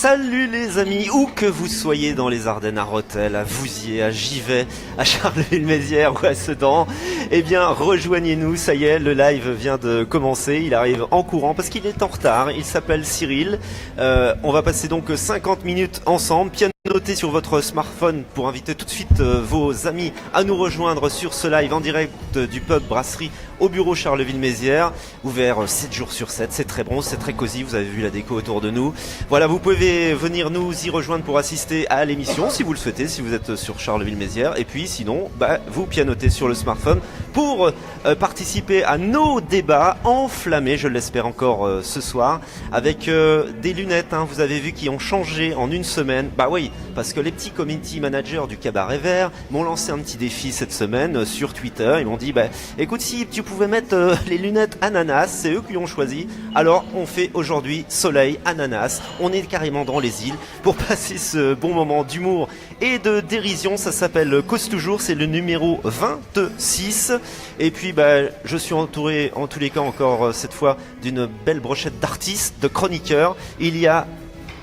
Salut les amis, où que vous soyez dans les Ardennes, à Rethel, à Vouziers, à Givet, à Charleville-Mézières ou à Sedan, eh bien rejoignez-nous, ça y est, le live vient de commencer, il arrive en courant parce qu'il est en retard, il s'appelle Cyril. On va passer donc 50 minutes ensemble, notez sur votre smartphone pour inviter tout de suite vos amis à nous rejoindre sur ce live en direct du pub Brasserie au bureau Charleville-Mézières, ouvert 7 jours sur 7, c'est très bon, c'est très cosy, vous avez vu la déco autour de nous. Voilà, vous pouvez venir nous y rejoindre pour assister à l'émission si vous le souhaitez, si vous êtes sur Charleville-Mézières, et puis sinon, vous pianotez sur le smartphone pour participer à nos débats enflammés, je l'espère encore ce soir, avec des lunettes, hein, vous avez vu, qui ont changé en une semaine. Bah oui, parce que les petits community managers du Cabaret Vert m'ont lancé un petit défi cette semaine sur Twitter. Ils m'ont dit, écoute, si tu pouvais mettre les lunettes ananas, c'est eux qui ont choisi. Alors on fait aujourd'hui soleil ananas. On est carrément dans les îles pour passer ce bon moment d'humour et de dérision. Ça s'appelle Cause Toujours, c'est le numéro 26. Et puis je suis entouré en tous les cas encore cette fois d'une belle brochette d'artistes, de chroniqueurs. Il y a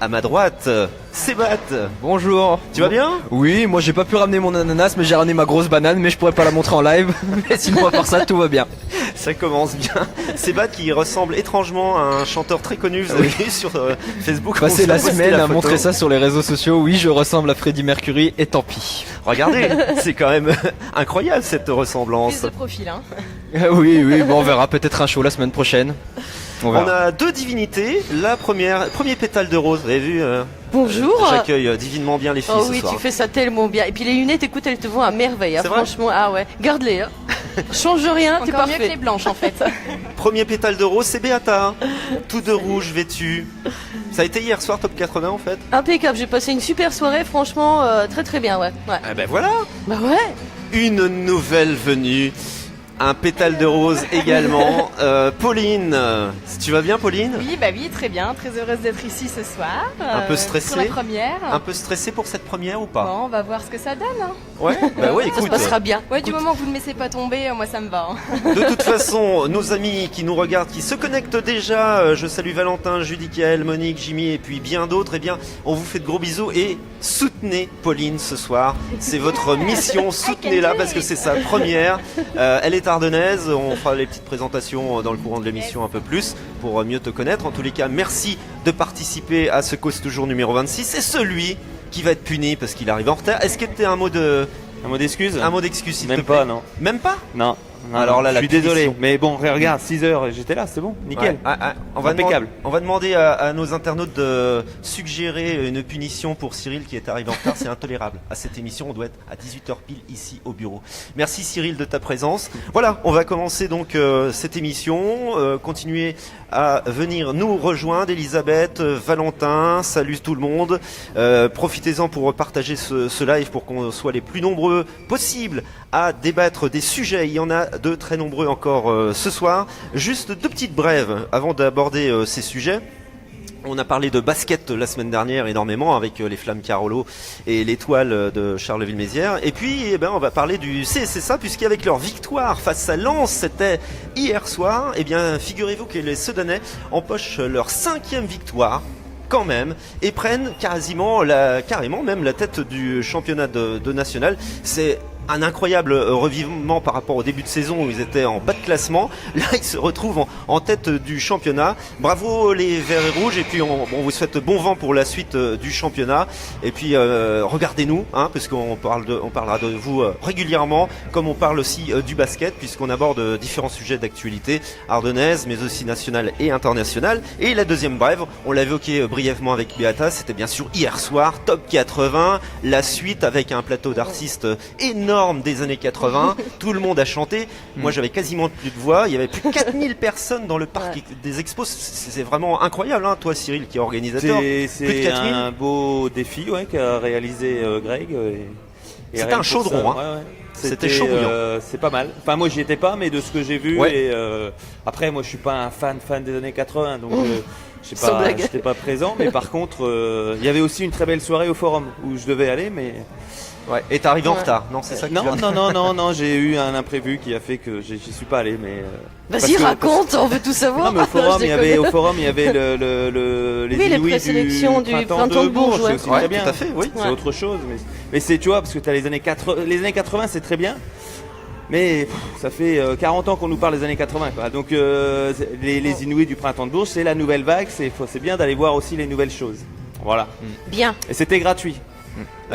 à ma droite, Sébat. Bonjour. Tu vas bien? Oui, moi j'ai pas pu ramener mon ananas, mais j'ai ramené ma grosse banane, mais je pourrais pas la montrer en live. Mais sinon, à part ça, tout va bien. Ça commence bien. Sébat qui ressemble étrangement à un chanteur très connu, vous avez vu sur Facebook. Passer la semaine à montrer ça sur les réseaux sociaux, oui, je ressemble à Freddie Mercury, et tant pis. Regardez, c'est quand même incroyable cette ressemblance. Prise de profil, hein. Oui, bon, on verra peut-être un show la semaine prochaine. On a deux divinités. La premier pétale de rose, vous avez vu Bonjour. J'accueille divinement bien les filles oh ce oui, soir. Tu fais ça tellement bien. Et puis les lunettes, écoute, elles te vont à merveille. Hein, franchement, ah ouais, garde-les. Hein. Change rien, t'es parfait. Mieux que les blanches en fait. Premier pétale de rose, c'est Beata. Tout de rouge vêtu. Ça a été hier soir Top 80 en fait. Impeccable, j'ai passé une super soirée, franchement, très très bien, ouais. Eh ben voilà. Bah ouais. Une nouvelle venue. Un pétale de rose également. Pauline, tu vas bien Pauline? Oui, très bien. Très heureuse d'être ici ce soir. Un peu stressée? Pour la première. Un peu stressée pour cette première ou pas? Bon, on va voir ce que ça donne. Hein. Ouais, écoute. Ça se passera bien. Ouais, du moment que vous ne me laissez pas tomber, moi ça me va. Hein. De toute façon, nos amis qui nous regardent, qui se connectent déjà, je salue Valentin, Judy, Kael, Monique, Jimmy et puis bien d'autres, eh bien, on vous fait de gros bisous et soutenez Pauline ce soir. C'est votre mission, soutenez-la parce que c'est sa première. Elle est ardennaise, on fera les petites présentations dans le courant de l'émission un peu plus pour mieux te connaître. En tous les cas, merci de participer à ce Cause Toujours numéro 26. C'est celui qui va être puni parce qu'il arrive en retard. Est-ce que tu as un mot d'excuse? Un mot d'excuse s'il te plaît. Même pas, non. Même pas? Non. Alors là, je suis désolé, mais bon, regarde, 6h, j'étais là, c'est bon, nickel. Ouais. Impeccable. On va demander à nos internautes de suggérer une punition pour Cyril qui est arrivé en retard. C'est intolérable. À cette émission, on doit être à 18h pile ici au bureau. Merci Cyril de ta présence. Voilà, on va commencer donc cette émission. Continuer à venir nous rejoindre. Elisabeth, Valentin, salut tout le monde. Profitez-en pour partager ce live pour qu'on soit les plus nombreux possible à débattre des sujets. Il y en a de très nombreux encore ce soir. Juste deux petites brèves avant d'aborder ces sujets. On a parlé de basket la semaine dernière énormément avec les Flammes Carolo et l'Étoile de Charleville-Mézières. Et puis on va parler du CSSA puisqu'avec leur victoire face à Lens, c'était hier soir. Et bien figurez-vous que les Sedanais empochent leur 5e victoire quand même et prennent carrément même la tête du championnat de national. C'est un incroyable revivement par rapport au début de saison où ils étaient en bas de classement. Là, ils se retrouvent en tête du championnat. Bravo les Verts et Rouges. Et puis, on vous souhaite bon vent pour la suite du championnat. Et puis, regardez-nous, hein, parce qu'on parlera de vous régulièrement, comme on parle aussi du basket, puisqu'on aborde différents sujets d'actualité ardennaise, mais aussi nationale et internationale. Et la deuxième brève, on l'a évoqué brièvement avec Beata, c'était bien sûr hier soir, Top 80, la suite avec un plateau d'artistes énorme des années 80, tout le monde a chanté. Moi j'avais quasiment plus de voix, il y avait plus de 4000 personnes dans le parc des expos, c'est vraiment incroyable, hein, toi Cyril qui est organisateur. C'est un beau défi qu'a réalisé Greg. C'était un chaudron, hein. C'était chaud bouillant. C'est pas mal. Enfin moi j'y étais pas, mais de ce que j'ai vu, et après moi je suis pas un fan des années 80, donc j'étais pas présent, mais par contre il y avait aussi une très belle soirée au Forum où je devais aller, mais Ouais. Et t'es arrivé en Ouais. retard, non, c'est ça que tu Non, viens de- non, j'ai eu un imprévu qui a fait que j'y suis pas allé, mais. Vas-y, raconte, on veut tout savoir. Non, mais au forum, Je il y avait, déconne. les Oui, les Inouïs présélections du printemps de Bourges, c'est ouais. aussi Ouais, très bien. tout à fait, oui. C'est Ouais. autre chose, mais c'est, tu vois, parce que t'as les années 80, c'est très bien. Mais ça fait 40 ans qu'on nous parle des années 80, quoi. Donc les Inouïs du printemps de Bourges, c'est la nouvelle vague. C'est bien d'aller voir aussi les nouvelles choses. Voilà. Bien. Et c'était gratuit.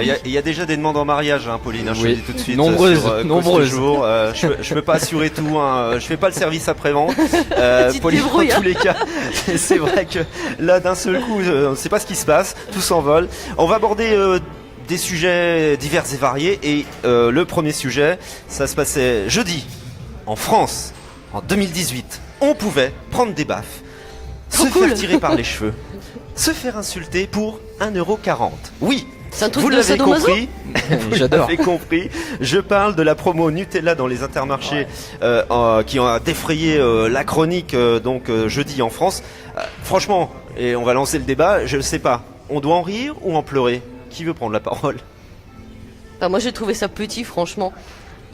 Il y a déjà des demandes en mariage, hein, Pauline, je te Oui. le dis tout de suite. Nombreuses, sur, Cause nombreuses. du jour. Je peux pas assurer tout, hein, je fais pas le service après-vente. Tu te Pauline, débrouilles, en tous les cas, c'est vrai que là, d'un seul coup, on ne sait pas ce qui se passe, tout s'envole. On va aborder des sujets divers et variés, et le premier sujet, ça se passait jeudi, en France, en 2018. On pouvait prendre des baffes, se Trop cool. faire tirer par les cheveux, se faire insulter pour 1,40 €. Oui, C'est un truc vous de l'avez sadomaso. compris. J'adore. Vous l'avez compris. Je parle de la promo Nutella dans les intermarchés qui ont défrayé la chronique jeudi en France. Franchement, et on va lancer le débat, je ne sais pas. On doit en rire ou en pleurer? Qui veut prendre la parole? Enfin, moi j'ai trouvé ça petit, franchement.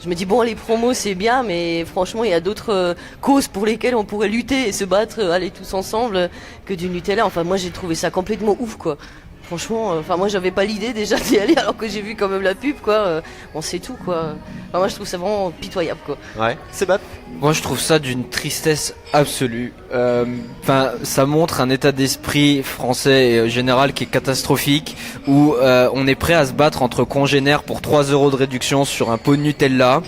Je me dis bon, les promos c'est bien, mais franchement il y a d'autres causes pour lesquelles on pourrait lutter et se battre, aller tous ensemble, que du Nutella. Enfin moi j'ai trouvé ça complètement ouf, quoi. Franchement, enfin moi j'avais pas l'idée déjà d'y aller alors que j'ai vu quand même la pub, quoi. On sait tout, quoi. Enfin, moi je trouve ça vraiment pitoyable, quoi. Ouais, c'est bad. Moi, je trouve ça d'une tristesse absolue. Enfin, ça montre un état d'esprit français et général qui est catastrophique, où on est prêt à se battre entre congénères pour 3 € de réduction sur un pot de Nutella.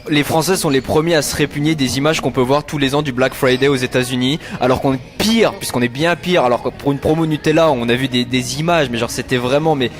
Les Français sont les premiers à se répugner des images qu'on peut voir tous les ans du Black Friday aux États-Unis, alors qu'on est pire, puisqu'on est bien pire. Alors que pour une promo Nutella, on a vu des images, mais genre c'était vraiment mais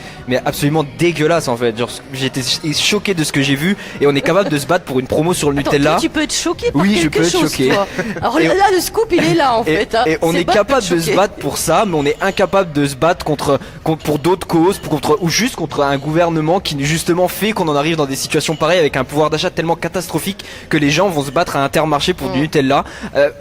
absolument dégueulasse en fait. Genre j'étais choqué de ce que j'ai vu, et on est capable de se battre pour une promo sur le Attends, Nutella. toi, tu peux être choqué par Oui, je quelque peux être chose, choqué. toi. Alors Et- là, le scoop il est là en Et, fait. Hein. et on C'est est pas capable d'être de se choqué. battre pour ça, mais on est incapable de se battre pour d'autres causes, ou juste contre un gouvernement qui justement fait qu'on en arrive dans des situations pareilles avec un pouvoir d'achat tellement catastrophique que les gens vont se battre à Intermarché pour du Nutella.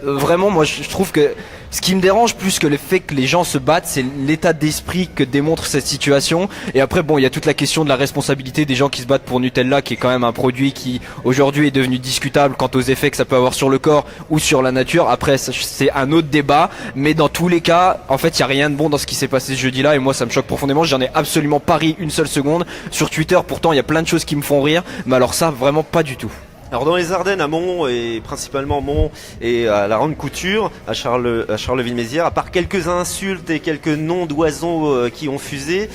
Vraiment, moi je trouve que ce qui me dérange plus que le fait que les gens se battent, c'est l'état d'esprit que démontre cette situation. Et après, bon, il y a toute la question de la responsabilité des gens qui se battent pour Nutella, qui est quand même un produit qui aujourd'hui est devenu discutable quant aux effets que ça peut avoir sur le corps ou sur la nature. Après, c'est un autre débat, mais dans tous les cas, en fait, il y a rien de bon dans ce qui s'est passé ce jeudi-là, et moi, ça me choque profondément. J'en ai absolument pas ri une seule seconde. Sur Twitter, pourtant, il y a plein de choses qui me font rire, mais alors ça, vraiment pas du tout. Alors dans les Ardennes, à Mont, et principalement Mont et à la Ronde Couture, à Charleville-Mézières, à part quelques insultes et quelques noms d'oiseaux qui ont fusé,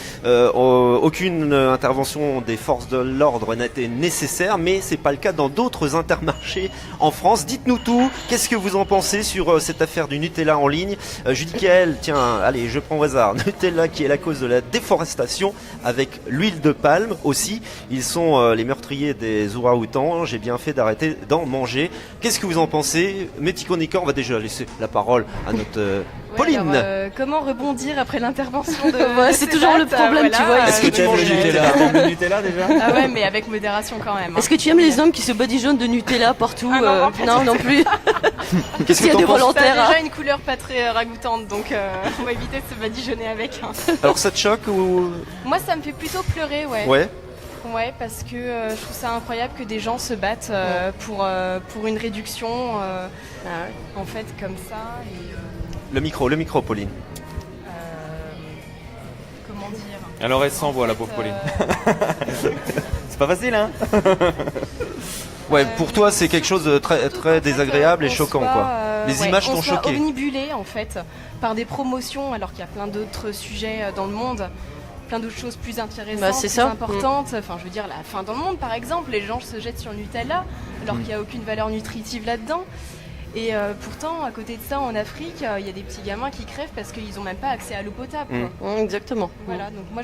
aucune intervention des forces de l'ordre n'a été nécessaire, mais c'est pas le cas dans d'autres intermarchés en France. Dites-nous tout, qu'est-ce que vous en pensez sur cette affaire du Nutella en ligne? Judy Kael, tiens, allez, je prends au hasard. Nutella qui est la cause de la déforestation, avec l'huile de palme aussi. Ils sont les meurtriers des orang-outans. J'ai bien fait d'arrêter d'en manger. Qu'est-ce que vous en pensez? Mes petits chroniqueurs, on va déjà laisser la parole à notre Pauline. Alors, comment rebondir après l'intervention de Ouais, c'est toujours le problème, tu vois, Est-ce que tu manges du Nutella? T'aimes le Nutella déjà? Ah ouais, mais avec modération quand même. Est-ce que tu aimes les hommes qui se badigeonnent de Nutella partout? Ah non, non, Non, non plus. Qu'est-ce Il y que a des t'en penses? Ça volontaires. a hein. déjà une couleur pas très ragoûtante, donc on va éviter de se badigeonner avec. Hein. Alors ça te choque ou... Moi, ça me fait plutôt pleurer, ouais. Ouais. Ouais, parce que je trouve ça incroyable que des gens se battent pour une réduction, en fait, comme ça. Et, Le micro, Pauline. comment dire Alors elle s'envoie la pauvre Pauline. C'est pas facile, hein? Ouais, pour toi c'est quelque chose de très, très désagréable et choquant, quoi. Les images t'ont On soit choqué. omnibulé, en fait, par des promotions, alors qu'il y a plein d'autres sujets dans le monde. Plein d'autres choses plus intéressantes, Bah, c'est plus ça. importantes. Enfin, je veux dire, la faim dans le monde, par exemple, les gens se jettent sur le Nutella, alors qu'il n'y a aucune valeur nutritive là-dedans. Et pourtant, à côté de ça, en Afrique, il y a des petits gamins qui crèvent parce qu'ils n'ont même pas accès à l'eau potable. Quoi. Exactement. Voilà, donc moi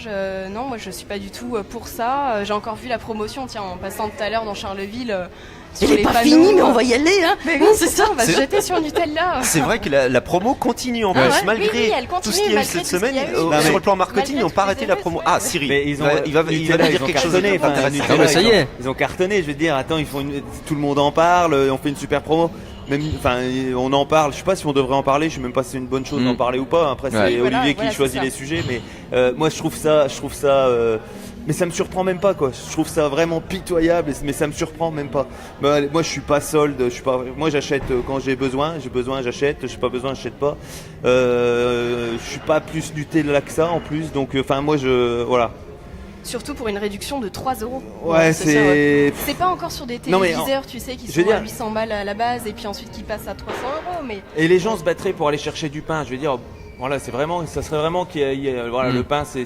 je suis pas du tout pour ça. J'ai encore vu la promotion, tiens, en passant tout à l'heure dans Charleville. Sur Elle est les pas panneaux. finie, mais on va y aller, hein. Mais oui, c'est ça, on va se C'est- jeter sur Nutella. C'est vrai que la promo continue en plus, ouais. malgré Oui, elle tout ce continue, qu'il y a eu malgré cette tout ce semaine. qu'il y a eu. Sur Non, mais- le plan marketing, ils n'ont malgré pas toutes arrêté les la émeutes, promo. ouais. Ah, Cyril, Mais ils ont il va Nutella, dire ils ont quelque chose de cartonné, enfin, intéressant. Nutella, Ah bah, ça y est. Ils ont cartonné, je veux dire, attends, ils font tout le monde en parle, on fait une super promo. même, enfin, on en parle. Je sais pas si on devrait en parler. Je sais même pas si c'est une bonne chose d'en parler ou pas. Après, c'est Ouais. Olivier Voilà, qui choisit c'est ça. les sujets, mais moi, je trouve ça. Mais ça me surprend même pas, quoi. Je trouve ça vraiment pitoyable, mais ça me surprend même pas. Moi, je suis pas solde. Moi, j'achète quand j'ai besoin. J'ai besoin, j'achète. J'ai pas besoin, j'achète pas. Je suis pas plus Nutella que ça en plus. Donc, enfin, moi, voilà. Surtout pour une réduction de 3 euros. Ouais, c'est ça, c'est. C'est pas encore sur des Non, mais téléviseurs, tu sais, qui je veux sont à dire- 800 balles à la base et puis ensuite qui passent à 300 euros. Mais Et les gens se battraient pour aller chercher du pain. Je veux dire, voilà, ça serait vraiment qu'il y ait, voilà, le pain, c'est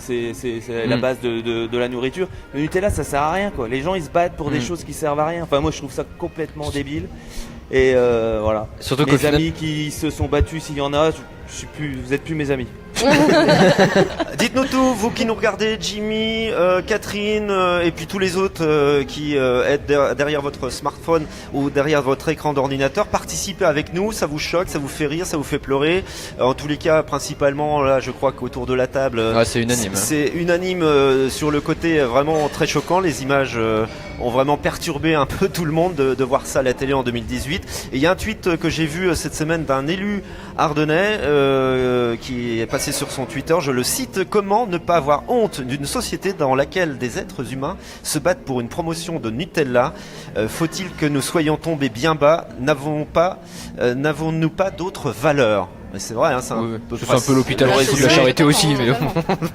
la base de la nourriture. Le Nutella, ça sert à rien, quoi. Les gens, ils se battent pour des choses qui servent à rien. Enfin, moi, je trouve ça complètement débile. Et voilà. Surtout qu'au mes final- amis qui se sont battus, s'il y en a, vous êtes plus mes amis. Dites-nous tout, vous qui nous regardez, Jimmy, Catherine et puis tous les autres qui êtes derrière votre smartphone ou derrière votre écran d'ordinateur, participez avec nous, ça vous choque, ça vous fait rire, ça vous fait pleurer. En tous les cas, principalement, là, je crois qu'autour de la table, Ouais, c'est unanime. c'est unanime sur le côté vraiment très choquant. Les images ont vraiment perturbé un peu tout le monde de voir ça à la télé en 2018. Et il y a un tweet que j'ai vu cette semaine d'un élu ardennais qui est passé sur son Twitter, je le cite: comment ne pas avoir honte d'une société dans laquelle des êtres humains se battent pour une promotion de Nutella? Faut-il que nous soyons tombés bien bas? N'avons-nous pas d'autres valeurs? Mais c'est vrai, hein, c'est un peu C'est un peu l'hôpital Ouais, Rési de c'est la ça. charité aussi, mais bon.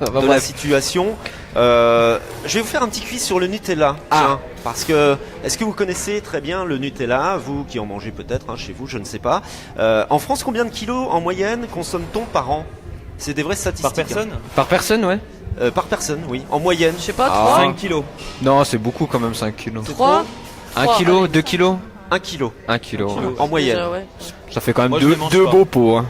de la Bref. situation. Je vais vous faire un petit quiz sur le Nutella. Tiens, parce que est-ce que vous connaissez très bien le Nutella, vous qui en mangez peut-être chez vous, je ne sais pas. En France, combien de kilos en moyenne consomme-t-on par an? C'est des vraies statistiques. Par personne Par personne, ouais. Par personne, oui. En moyenne. Je sais pas, Ah. 3 5 kilos. Non, c'est beaucoup quand même, 5 kilos. 3 1 kilo, 2 kilos 1 kilo 1 kilo. kilo. en moyenne. Déjà, ouais. Ça fait quand même Moi, je deux les mange pas. beaux pots. Hein.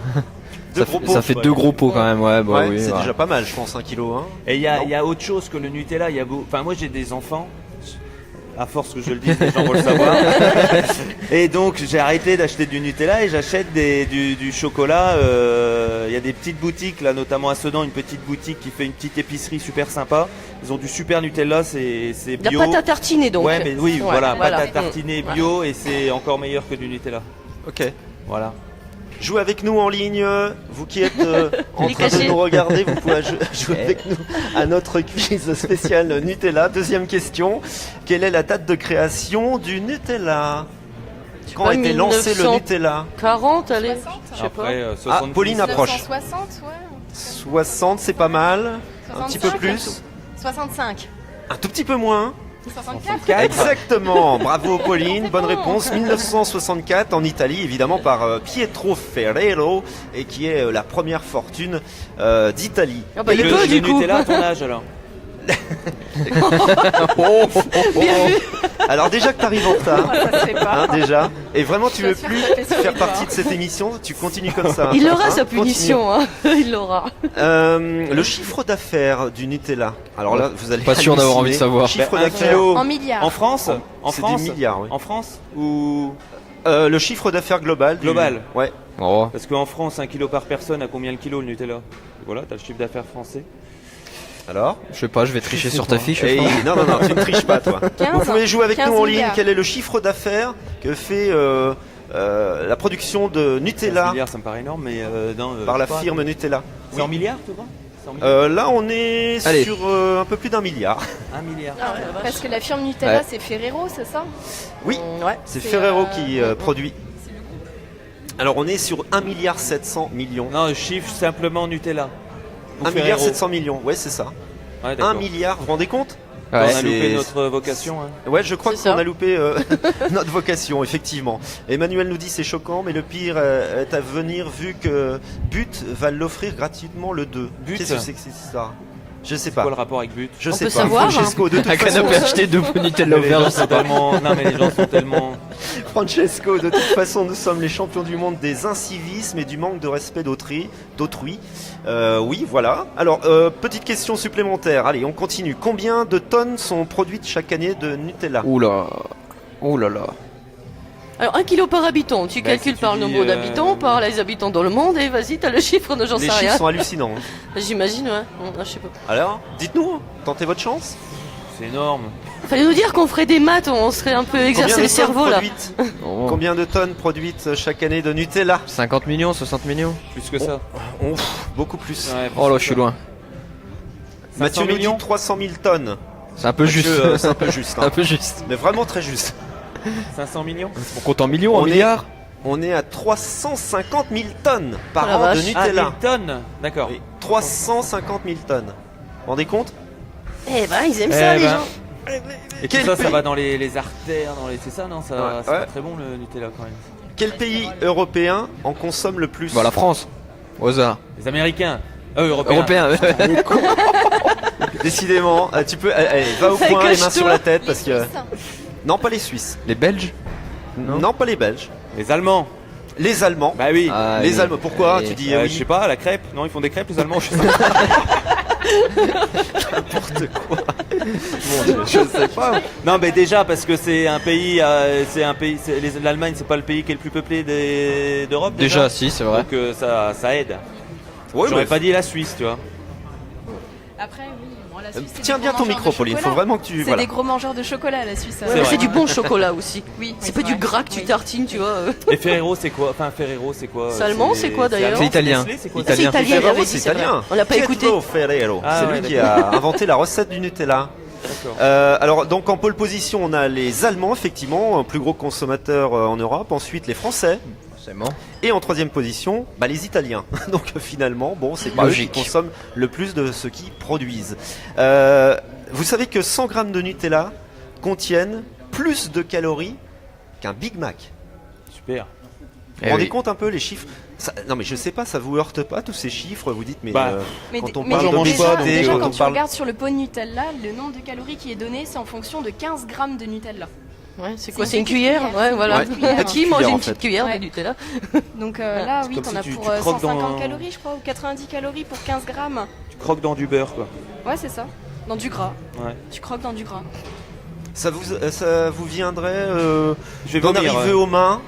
Deux Ça gros fait, pots. ça fait ouais. 2 gros pots quand même, ouais. Bah, Ouais, oui, c'est ouais. déjà pas mal, je pense, 1 kilo. Hein. Et il y a autre chose que le Nutella. Enfin, moi, j'ai des enfants. À force que je le dise, les gens vont le savoir. Et donc, j'ai arrêté d'acheter du Nutella et j'achète du chocolat. Il y a des petites boutiques, là, notamment à Sedan, une petite boutique qui fait une petite épicerie super sympa. Ils ont du super Nutella, c'est La bio. pâte à tartiner donc. Ouais, mais oui, Ouais, voilà, voilà. pâte à tartiner bio et c'est encore meilleur que du Nutella. Ok. Voilà. Jouez avec nous en ligne, vous qui êtes en Les train de cachets. nous regarder, vous pouvez jouer avec nous à notre quiz spécial Nutella. Deuxième question, quelle est la date de création du Nutella? Quand pas, a été lancé le 1900. Nutella? 40, allez. 60. Je sais pas. Après, Ah, 70. Pauline approche. 1960, ouais. 60, c'est pas mal. Un petit peu 65, plus. 65. Un tout petit peu moins. 64. Exactement, bravo Pauline, bonne réponse. 1964 en Italie, évidemment par Pietro Ferrero, et qui est la première fortune d'Italie. Ah bah, Et il le, peut le du coup. Nutella à ton âge alors. Bien vu. Alors déjà que t'arrives en retard, Ça se fait pas. déjà, et vraiment tu Je veux suis plus sûre que ça fait faire sourire. partie de cette émission, tu continues comme ça. Il aura Hein, sa continue. punition, hein. Il l'aura. Le chiffre d'affaires du Nutella. Alors là, vous allez Pas sûr d'avoir envie de halluciner. savoir. Chiffre Ben, un d'affaires. kilo. En milliards. En France C'est des milliards, oui. En France ou Le chiffre d'affaires global. Global. Ouais. Oh. parce qu'en France 1 kilo par personne à combien le kilo le Nutella? Voilà, t'as le chiffre d'affaires français. Alors Je sais pas, je vais tricher sur ta fiche. je Et- pense. Non, tu ne triches pas, toi. 15, Vous pouvez jouer avec 15 nous en ligne. milliards. Quel est le chiffre d'affaires que fait la production de 15 Nutella milliards, ça me paraît énorme, mais par la je sais pas. firme Nutella? C'est en milliards, tu vois? C'est en milliards Là, on est Allez. sur un peu plus d'1 milliard. 1 milliard. Ah, la vache. Parce que la firme Nutella, Ouais. c'est Ferrero, c'est ça? Oui, Ouais. c'est C'est, Ferrero qui ouais. produit. Alors, on est sur 1 milliard 700 millions. Non, chiffre simplement Nutella. Ou 1 milliard Ferrero. 700 millions, ouais, c'est ça. Ouais, 1 d'accord. milliard, vous vous rendez compte? On Ouais. a c'est- loupé notre vocation. Hein. Ouais, je crois C'est qu'on ça. a loupé notre vocation, effectivement. Emmanuel nous dit c'est choquant, mais le pire est à venir vu que But va l'offrir gratuitement le 2. But Qu'est-ce que c'est que ça? Je sais C'est quoi pas. le rapport avec But? Je On sais peut pas. savoir, Francesco, de toute Un façon, canapé acheté, 2 pots Nutella Les offerts, gens je sont sais pas. tellement... Non, mais les gens sont tellement... Francesco, de toute façon, nous sommes les champions du monde des incivismes et du manque de respect d'autrui. Oui, voilà. Alors, petite question supplémentaire. Allez, on continue. Combien de tonnes sont produites chaque année de Nutella? Oula. Oh là là. Alors 1 kilo par habitant, tu Bah, calcules si tu par le dis, nombre d'habitants, par les habitants dans le monde, et vas-y, t'as le chiffre, j'en Les sais chiffres rien. sont hallucinants. J'imagine, ouais. Je sais pas. Alors, dites-nous, tentez votre chance. c'est énorme. Fallait nous dire qu'on ferait des maths, on serait un peu exercer le cerveau là. Oh. Combien de tonnes produites chaque année de Nutella? 50 millions, 60 millions. Plus que ça. Beaucoup plus. Ouais, Oh là, je suis loin. Mathieu 500 nous dit millions 300 000 tonnes. C'est un peu juste. Mathieu, c'est un peu juste. Un hein. peu juste. Mais vraiment très juste. 500 millions. On compte en millions, en On est- milliards. On est à 350 000 tonnes par Oh la an de vache. Ah, Nutella. 1000 tonnes. D'accord. Oui, 350 000 tonnes. Vous vous rendez compte? Eh ben, ils aiment ça, Eh les ben. gens. Et tout Quel ça, ça pays va dans les artères, c'est ça, non? Ça, Ouais, c'est ouais. pas très bon le Nutella quand même. Quel pays européen en consomme le plus? Bah, la France. Au hasard. Les Américains. Européens. Européen. Décidément, tu peux. Allez, va au Ça point, les mains cache sur tout. la tête parce que. Non, pas les Suisses. Les Belges. Non, pas les Belges. Les Allemands. Les Allemands. Bah oui. Ah, Les oui. Allemands. Pourquoi Et- tu dis Je oui? sais pas, la crêpe. Non, ils font des crêpes les Allemands. Je sais pas. N'importe quoi. Je sais pas. Non, mais déjà parce que c'est un pays, l'Allemagne, c'est pas le pays qui est le plus peuplé d'Europe. Déjà, si, c'est vrai. Donc ça aide. Ouais, J'aurais mais- pas dit la Suisse, tu vois. Après, oui, bon, la Suisse, c'est Tiens des bien gros ton mangeurs micro, de Pauline. Faut chocolat. vraiment que tu. C'est Voilà. des gros mangeurs de chocolat, la Suisse. Ouais, C'est mais vrai. c'est du bon chocolat aussi. Oui, C'est oui, pas du vrai. gras que tu Oui. tartines, tu vois. Et Ferrero, c'est quoi? Enfin, Ferrero, c'est quoi? C'est allemand, c'est quoi, d'ailleurs allemand, C'est italien. Nestlé, c'est quoi? Ah, c'est Italien. italien, il Ferrero, avait c'est dit, c'est vrai. italien. On l'a pas écouté. Pietro Ferrero. Ah, C'est ouais, lui qui a inventé la recette du Nutella. D'accord. Alors donc en pole position on a les Allemands effectivement, plus gros consommateurs en Europe, ensuite les Français Forcément. et en troisième position les Italiens. Donc finalement bon c'est pas eux qui Logique. consomment le plus de ce qu'ils produisent. Vous savez que 100 grammes de Nutella contiennent plus de calories qu'un Big Mac. Super. Vous vous rendez compte un peu les chiffres? Non mais je sais pas, ça vous heurte pas tous ces chiffres? Vous dites mais Bah, Mais, quand on mais parle j'en mange déjà, pas, d'obésité, déjà, quand quand on tu parle... regardes sur le pot de Nutella, le nombre de calories qui est donné, c'est en fonction de 15 grammes de Nutella. Ouais, c'est quoi? C'est C'est une une petite cuillère? cuillère. Ouais, voilà. Ouais, une petite Qui mange cuillère, une en petite fait. cuillère de Ouais. Nutella? Donc là, oui, comme t'en si as tu pour croques 150 dans- calories, je crois, ou 90 calories pour 15 grammes. Tu croques dans du beurre, quoi. Ouais, c'est ça. Dans du gras. Ouais. Tu croques dans du gras. Ça vous viendrait Je vais d'en vomir, arriver ouais. aux mains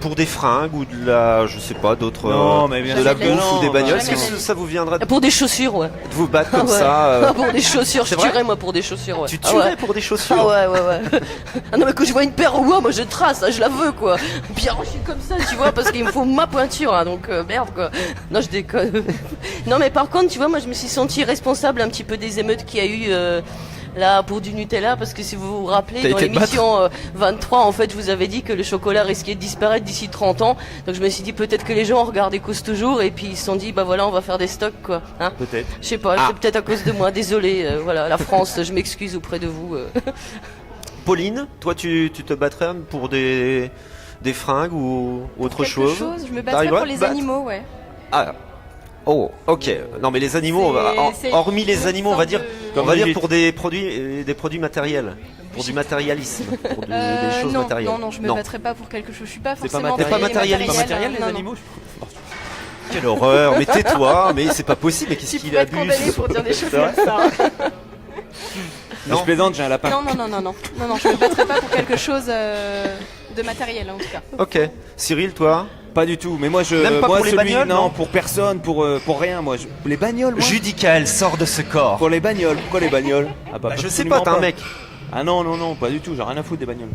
pour des fringues ou de la, je sais pas, d'autres, Non, mais bien de la sûr que bouffe non, ou des bah, bagnoles. Est-ce jamais que de la vie. ça vous viendrait de Pour des chaussures, ouais. vous battre comme Ah ouais. ça Pour des chaussures, je c'est vrai tuerais moi pour des chaussures, ouais. Tu Ah tuerais ouais. pour des chaussures. Ah ouais, ouais, ouais. Ah non, mais quand je vois une paire, ouais, moi je trace, hein, je la veux, quoi. Bien rangée comme ça, tu vois, parce qu'il me faut ma pointure, hein, donc merde, quoi. Non, je déconne. Non, mais par contre, tu vois, moi je me suis sentie responsable un petit peu des émeutes qu'il y a eu là pour du Nutella, parce que si vous vous rappelez, T'as dans été te l'émission 23, en fait, je vous avais dit que le chocolat risquait de disparaître d'ici 30 ans. Donc je me suis dit peut-être que les gens ont regardé Cause Toujours et puis ils se sont dit, bah voilà, on va faire des stocks, quoi. Hein, Peut-être. je sais pas, c'est peut-être à cause de moi, désolé. Voilà, la France, je m'excuse auprès de vous. Pauline, toi tu te battrais pour des fringues ou autre Quelque chose? Je me battrais T'arriverais pour à te les battre animaux, ouais. Ah. Oh, ok. Non mais les animaux, hormis les animaux, on va dire, Comme on va vous dire dites. pour des produits matériels, pour du matérialisme, pour des choses non, matérielles. non, je me battrais pas pour quelque chose. Je suis pas C'est pas forcément matériel. T'es pas matérialiste. Pas matériel, les non, non. animaux? Quelle horreur, mais tais-toi, mais c'est pas possible, mais qu'est-ce Tu qu'il pourrais être condamné abuse. pour dire des choses C'est vrai comme ça. Non, je plaisante, j'ai un lapin. Non, je me battrais pas pour quelque chose de matériel, en tout cas. Ok. Cyril, toi? Pas du tout, mais moi je. Même pas moi, pour les bagnoles, non pour personne, pour rien, moi. Les bagnoles, moi. Judicaël, sors de ce corps. Pour les bagnoles, pourquoi les bagnoles? Ah Bah, je sais pas, t'es un mec. Ah non, pas du tout, j'ai rien à foutre des bagnoles.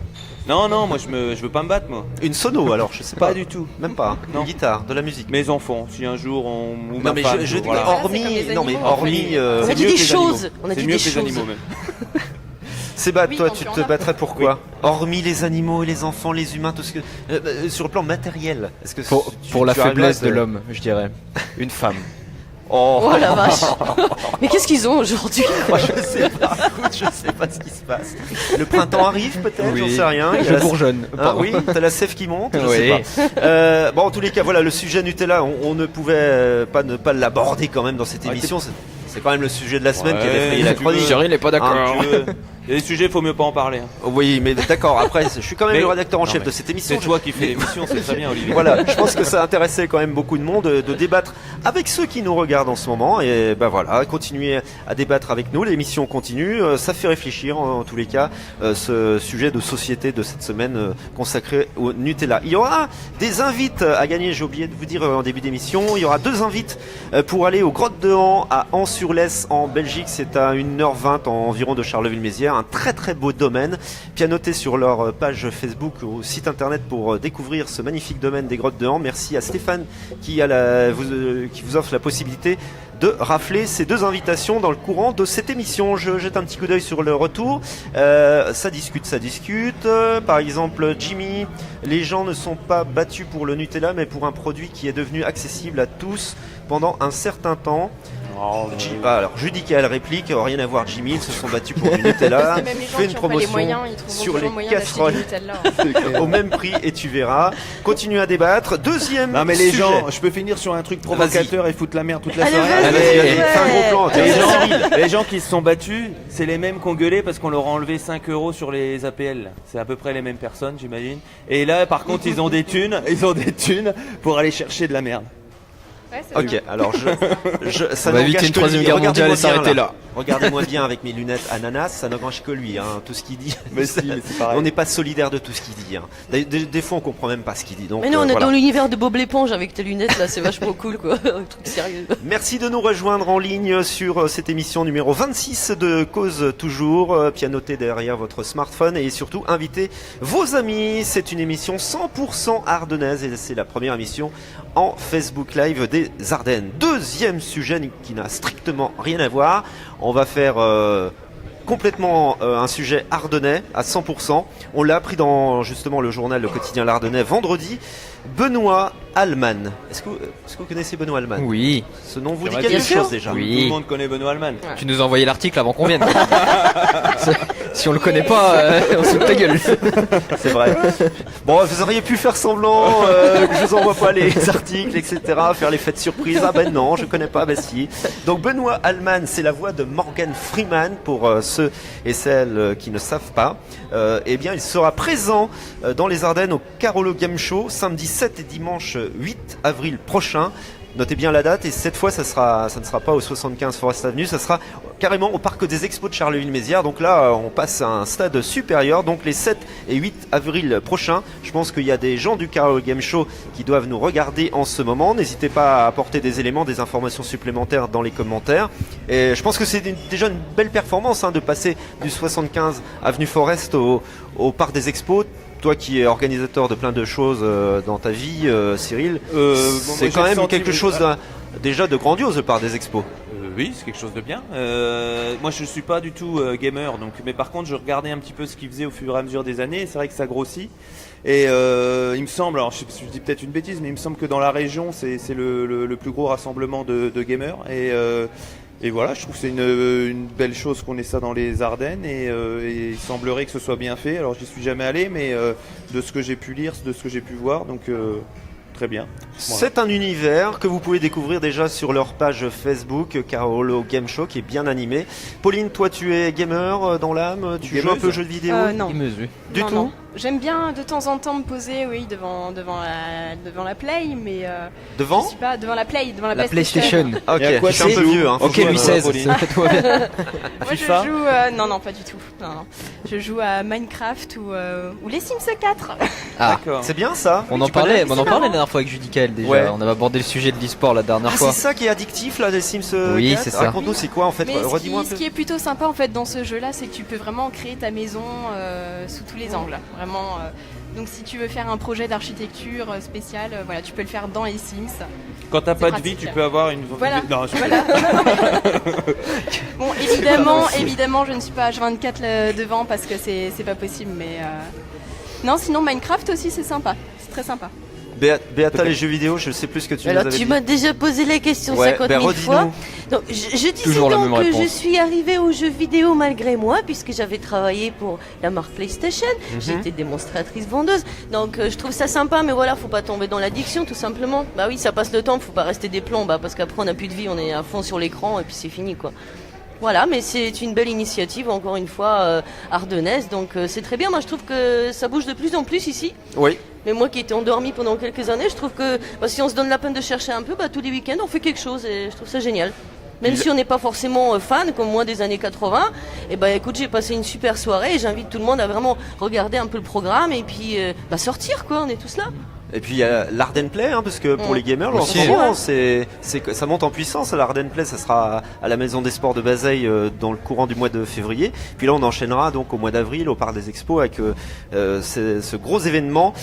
Non, moi je veux pas me battre, moi. Une sono alors, je sais pas. Pas du tout. Même pas. Non. Une guitare, de la musique. Mes enfants, si un jour on. Ou Non ma mais femme, je dis voilà. Voilà, c'est hormis, comme les non mais animaux, hormis. On a C'est dit mieux des que les choses. animaux. On a C'est dit mieux des que les choses. animaux même. Sébat, Oui, toi quand tu tu en te as. battrais pour quoi? Hormis les animaux et les enfants, les humains, tout ce que sur le plan matériel. Est-ce que Pour la tu arriverais faiblesse à de te- l'homme, je dirais. Une femme. Oh, Oh la vache. Mais qu'est-ce qu'ils ont aujourd'hui? je sais pas. Écoute, je sais pas ce qui se passe. Le printemps arrive peut-être, j'en sais rien. Il y a Je la- bourgeonne. Hein, Pardon. oui, t'as la sève qui monte, je Oui. sais pas. Bon, en tous les cas, voilà, le sujet Nutella, on ne pouvait pas ne pas l'aborder quand même dans cette Ouais, émission. C'est quand même le sujet de la semaine qui a Ouais, défrayé la tu chronique. veux. Cyril n'est pas d'accord. Hein, Il y a des sujets, faut mieux pas en parler. Hein. Oui, mais d'accord, après, je suis quand même Mais- le rédacteur en Non, chef mais de cette émission. C'est toi qui fais l'émission, c'est très bien, Olivier. Voilà, je pense que ça intéressait quand même beaucoup de monde de débattre avec ceux qui nous regardent en ce moment. Et ben voilà, continuez à débattre avec nous. L'émission continue. Ça fait réfléchir en tous les cas ce sujet de société de cette semaine consacré au Nutella. Il y aura des invites à gagner. J'ai oublié de vous dire en début d'émission. Il y aura 2 invites pour aller aux Grottes de Han à An-sur-Lesse en Belgique. C'est à 1h20 environ de Charleville-Mézières. Un très très beau domaine. Pianoté sur leur page Facebook ou site internet pour découvrir ce magnifique domaine des Grottes de Han. Merci à Stéphane qui vous offre la possibilité de rafler ces 2 invitations dans le courant de cette émission. Je jette un petit coup d'œil sur le retour. Ça discute. Par exemple, Jimmy, les gens ne sont pas battus pour le Nutella, mais pour un produit qui est devenu accessible à tous pendant un certain temps. Alors Judica elle réplique, rien à voir Jimmy, ils se sont battus pour du Nutella. C'est même les gens Fais une qui ont pas les promotion moyens, ils trouveront sur toujours les moyen d'acheter casseroles du Nutella. au même prix et tu verras. Continue à débattre. Deuxième Non mais les sujet. gens, je peux finir sur un truc provocateur et foutre la merde toute la Allez, soirée. vas-y. Allez, Ouais. fais un gros plan. Les gens qui se sont battus, c'est les mêmes qui ont gueulé parce qu'on leur a enlevé 5 € sur les APL. C'est à peu près les mêmes personnes, j'imagine. Et là, par contre, ils ont des thunes pour aller chercher de la merde. Ouais, c'est Ok, ça. alors ça On va éviter n'engage une que troisième lui. guerre Regardez-moi mondiale et bien, s'arrêter là. Regardez-moi bien avec mes lunettes ananas, ça n'engage que lui, hein, tout ce qu'il dit. Mais si, mais c'est pareil. On n'est pas solidaire de tout ce qu'il dit. Hein. Des fois, on comprend même pas ce qu'il dit. Donc, Mais non, on est voilà. dans l'univers de Bob l'éponge avec tes lunettes là, c'est vachement cool quoi. Un truc sérieux. Merci de nous rejoindre en ligne sur cette émission numéro 26 de Cause Toujours. Pianoté derrière votre smartphone et surtout invitez vos amis. C'est une émission 100% ardennaise et c'est la première émission en Facebook Live des Ardennes. Deuxième sujet qui n'a strictement rien à voir. On va faire complètement un sujet ardennais à 100%. On l'a appris dans justement le journal Le Quotidien L'Ardennais vendredi. Benoît Allman. Est-ce que vous connaissez Benoît Allman? Oui. Ce nom vous dit Bien quelque sûr. chose déjà? Oui. Tout le monde connaît Benoît Allman. Tu nous as envoyé l'article avant qu'on vienne. Si on le connaît pas, on se fout de ta gueule. C'est vrai. Bon, vous auriez pu faire semblant que je vous envoie pas les articles, etc. Faire les fêtes surprises. Ah ben non, je connais pas. Ben si. Donc Benoît Allman, c'est la voix de Morgan Freeman pour ceux et celles qui ne savent pas. Eh bien, il sera présent dans les Ardennes au Carolo Game Show samedi 7 et dimanche 8 avril prochain. Notez bien la date et cette fois ça ne sera pas au 75 Forest Avenue, ça sera carrément au parc des Expos de Charleville-Mézières. Donc là on passe à un stade supérieur, donc les 7 et 8 avril prochains. Je pense qu'il y a des gens du Carolo Game Show qui doivent nous regarder en ce moment. N'hésitez pas à apporter des éléments, des informations supplémentaires dans les commentaires. Et je pense que c'est déjà une belle performance de passer du 75 avenue Forest au parc des Expos. Toi qui es organisateur de plein de choses dans ta vie, Cyril, c'est quand même quelque chose déjà de grandiose le parc des Expos. Oui, c'est quelque chose de bien. Moi, je suis pas du tout gamer, donc, mais par contre, je regardais un petit peu ce qu'il faisait au fur et à mesure des années. Et c'est vrai que ça grossit. Et il me semble, alors je dis peut-être une bêtise, mais il me semble que dans la région, c'est le plus gros rassemblement de gamers. Et voilà, je trouve que c'est une belle chose qu'on ait ça dans les Ardennes et il semblerait que ce soit bien fait. Alors, j'y suis jamais allé, mais de ce que j'ai pu lire, de ce que j'ai pu voir, donc très bien. Voilà. C'est un univers que vous pouvez découvrir déjà sur leur page Facebook, Carolo Game Show, qui est bien animé. Pauline, toi tu es gamer dans l'âme, tu joues un peu aux jeux de vidéo Non. Du Non, tout non. J'aime bien de temps en temps me poser, oui, devant la Play, mais Devant je suis pas devant la Play, devant la La PlayStation. Ah, ok, Et à quoi je suis un tu peu joues vieux. Faut Ok, jouer à Louis ça. XVI. Pauline. Ça tout va bien. Moi, FIFA je joue, non, pas du tout. Non. Je joue à Minecraft ou les Sims 4. Ah, D'accord. C'est bien ça on Oui, en tu connais parlait la dernière fois avec Judicaël déjà. Ouais. On avait abordé le sujet de l'e-sport la dernière Ah, fois. c'est ça qui est addictif là des Sims Oui, 4. c'est ça. Raconte-nous c'est quoi en fait, Mais redis-moi un ce peu. qui est plutôt sympa en fait dans ce jeu-là, c'est que tu peux vraiment créer ta maison sous tous les angles. Vraiment. Donc si tu veux faire un projet d'architecture spécial, voilà, tu peux le faire dans les Sims. Quand t'as pas de vie, pratique. tu peux avoir une. Voilà. Non, je- Voilà. Bon, évidemment, je ne suis pas H24 devant parce que c'est pas possible, mais non, sinon Minecraft aussi c'est sympa, c'est très sympa. Béata, les jeux vidéo, je sais plus ce que tu nous Alors avais tu dit. m'as déjà posé la question Ouais, 50 ben 000 fois. redis-nous. Donc je disais Toujours la donc même que réponse. je suis arrivée aux jeux vidéo malgré moi puisque j'avais travaillé pour la marque PlayStation. J'étais démonstratrice vendeuse. Donc je trouve ça sympa, mais voilà, faut pas tomber dans l'addiction tout simplement. Bah oui, ça passe le temps, faut pas rester des plombs, parce qu'après on n'a plus de vie, on est à fond sur l'écran et puis c'est fini quoi. Voilà, mais c'est une belle initiative, encore une fois, ardennaise, donc c'est très bien. Moi, je trouve que ça bouge de plus en plus ici. Oui. Mais moi qui étais endormie pendant quelques années, je trouve que si on se donne la peine de chercher un peu, tous les week-ends, on fait quelque chose et je trouve ça génial. Même si on n'est pas forcément fan, comme moi des années 80, écoute, j'ai passé une super soirée et j'invite tout le monde à vraiment regarder un peu le programme et puis sortir, quoi, on est tous là. Et puis il y a l'Arden Play, parce que pour les gamers, en Aussi, ce moment, ça monte en puissance. L'Arden Play, ça sera à la Maison des Sports de Bazeilles dans le courant du mois de février. Puis là, on enchaînera donc au mois d'avril au Parc des Expos avec ce gros événement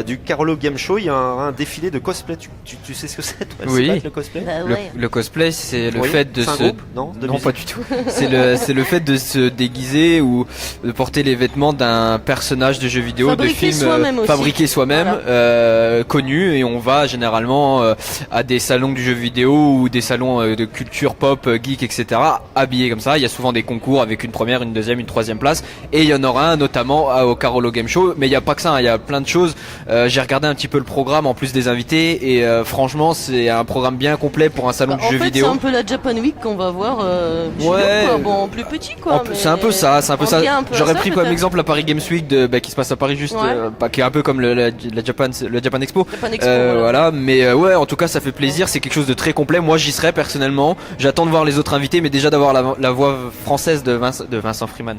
du Carolo Game Show. Il y a un défilé de cosplay. Tu sais ce que c'est, toi? Oui. C'est pas le cosplay? Le cosplay, c'est le fait de c'est un se... groupe, non, de Non, musique. pas du tout. C'est le fait de se déguiser ou de porter les vêtements d'un personnage de jeu vidéo, Fabriquer de film, soi-même aussi. fabriqué soi-même, connu, et on va généralement à des salons du jeu vidéo ou des salons de culture pop, geek, etc. habillés comme ça. Il y a souvent des concours avec une première, une deuxième, une troisième place, et il y en aura un notamment au Carolo Game Show. Mais il n'y a pas que ça, il y a plein de choses. J'ai regardé un petit peu le programme en plus des invités, et franchement, c'est un programme bien complet pour un salon du jeu vidéo. C'est un peu la Japan Week qu'on va voir. Ouais. Quoi. Bon, plus petit, quoi. C'est un peu ça, c'est un peu ça. J'aurais pris comme peut-être. exemple la Paris Games Week qui se passe à Paris juste, qui est un peu comme le Japan Expo. Voilà, mais ouais, en tout cas, ça fait plaisir. C'est quelque chose de très complet. Moi, j'y serai personnellement. J'attends de voir les autres invités, mais déjà d'avoir la voix française de Vincent Freeman.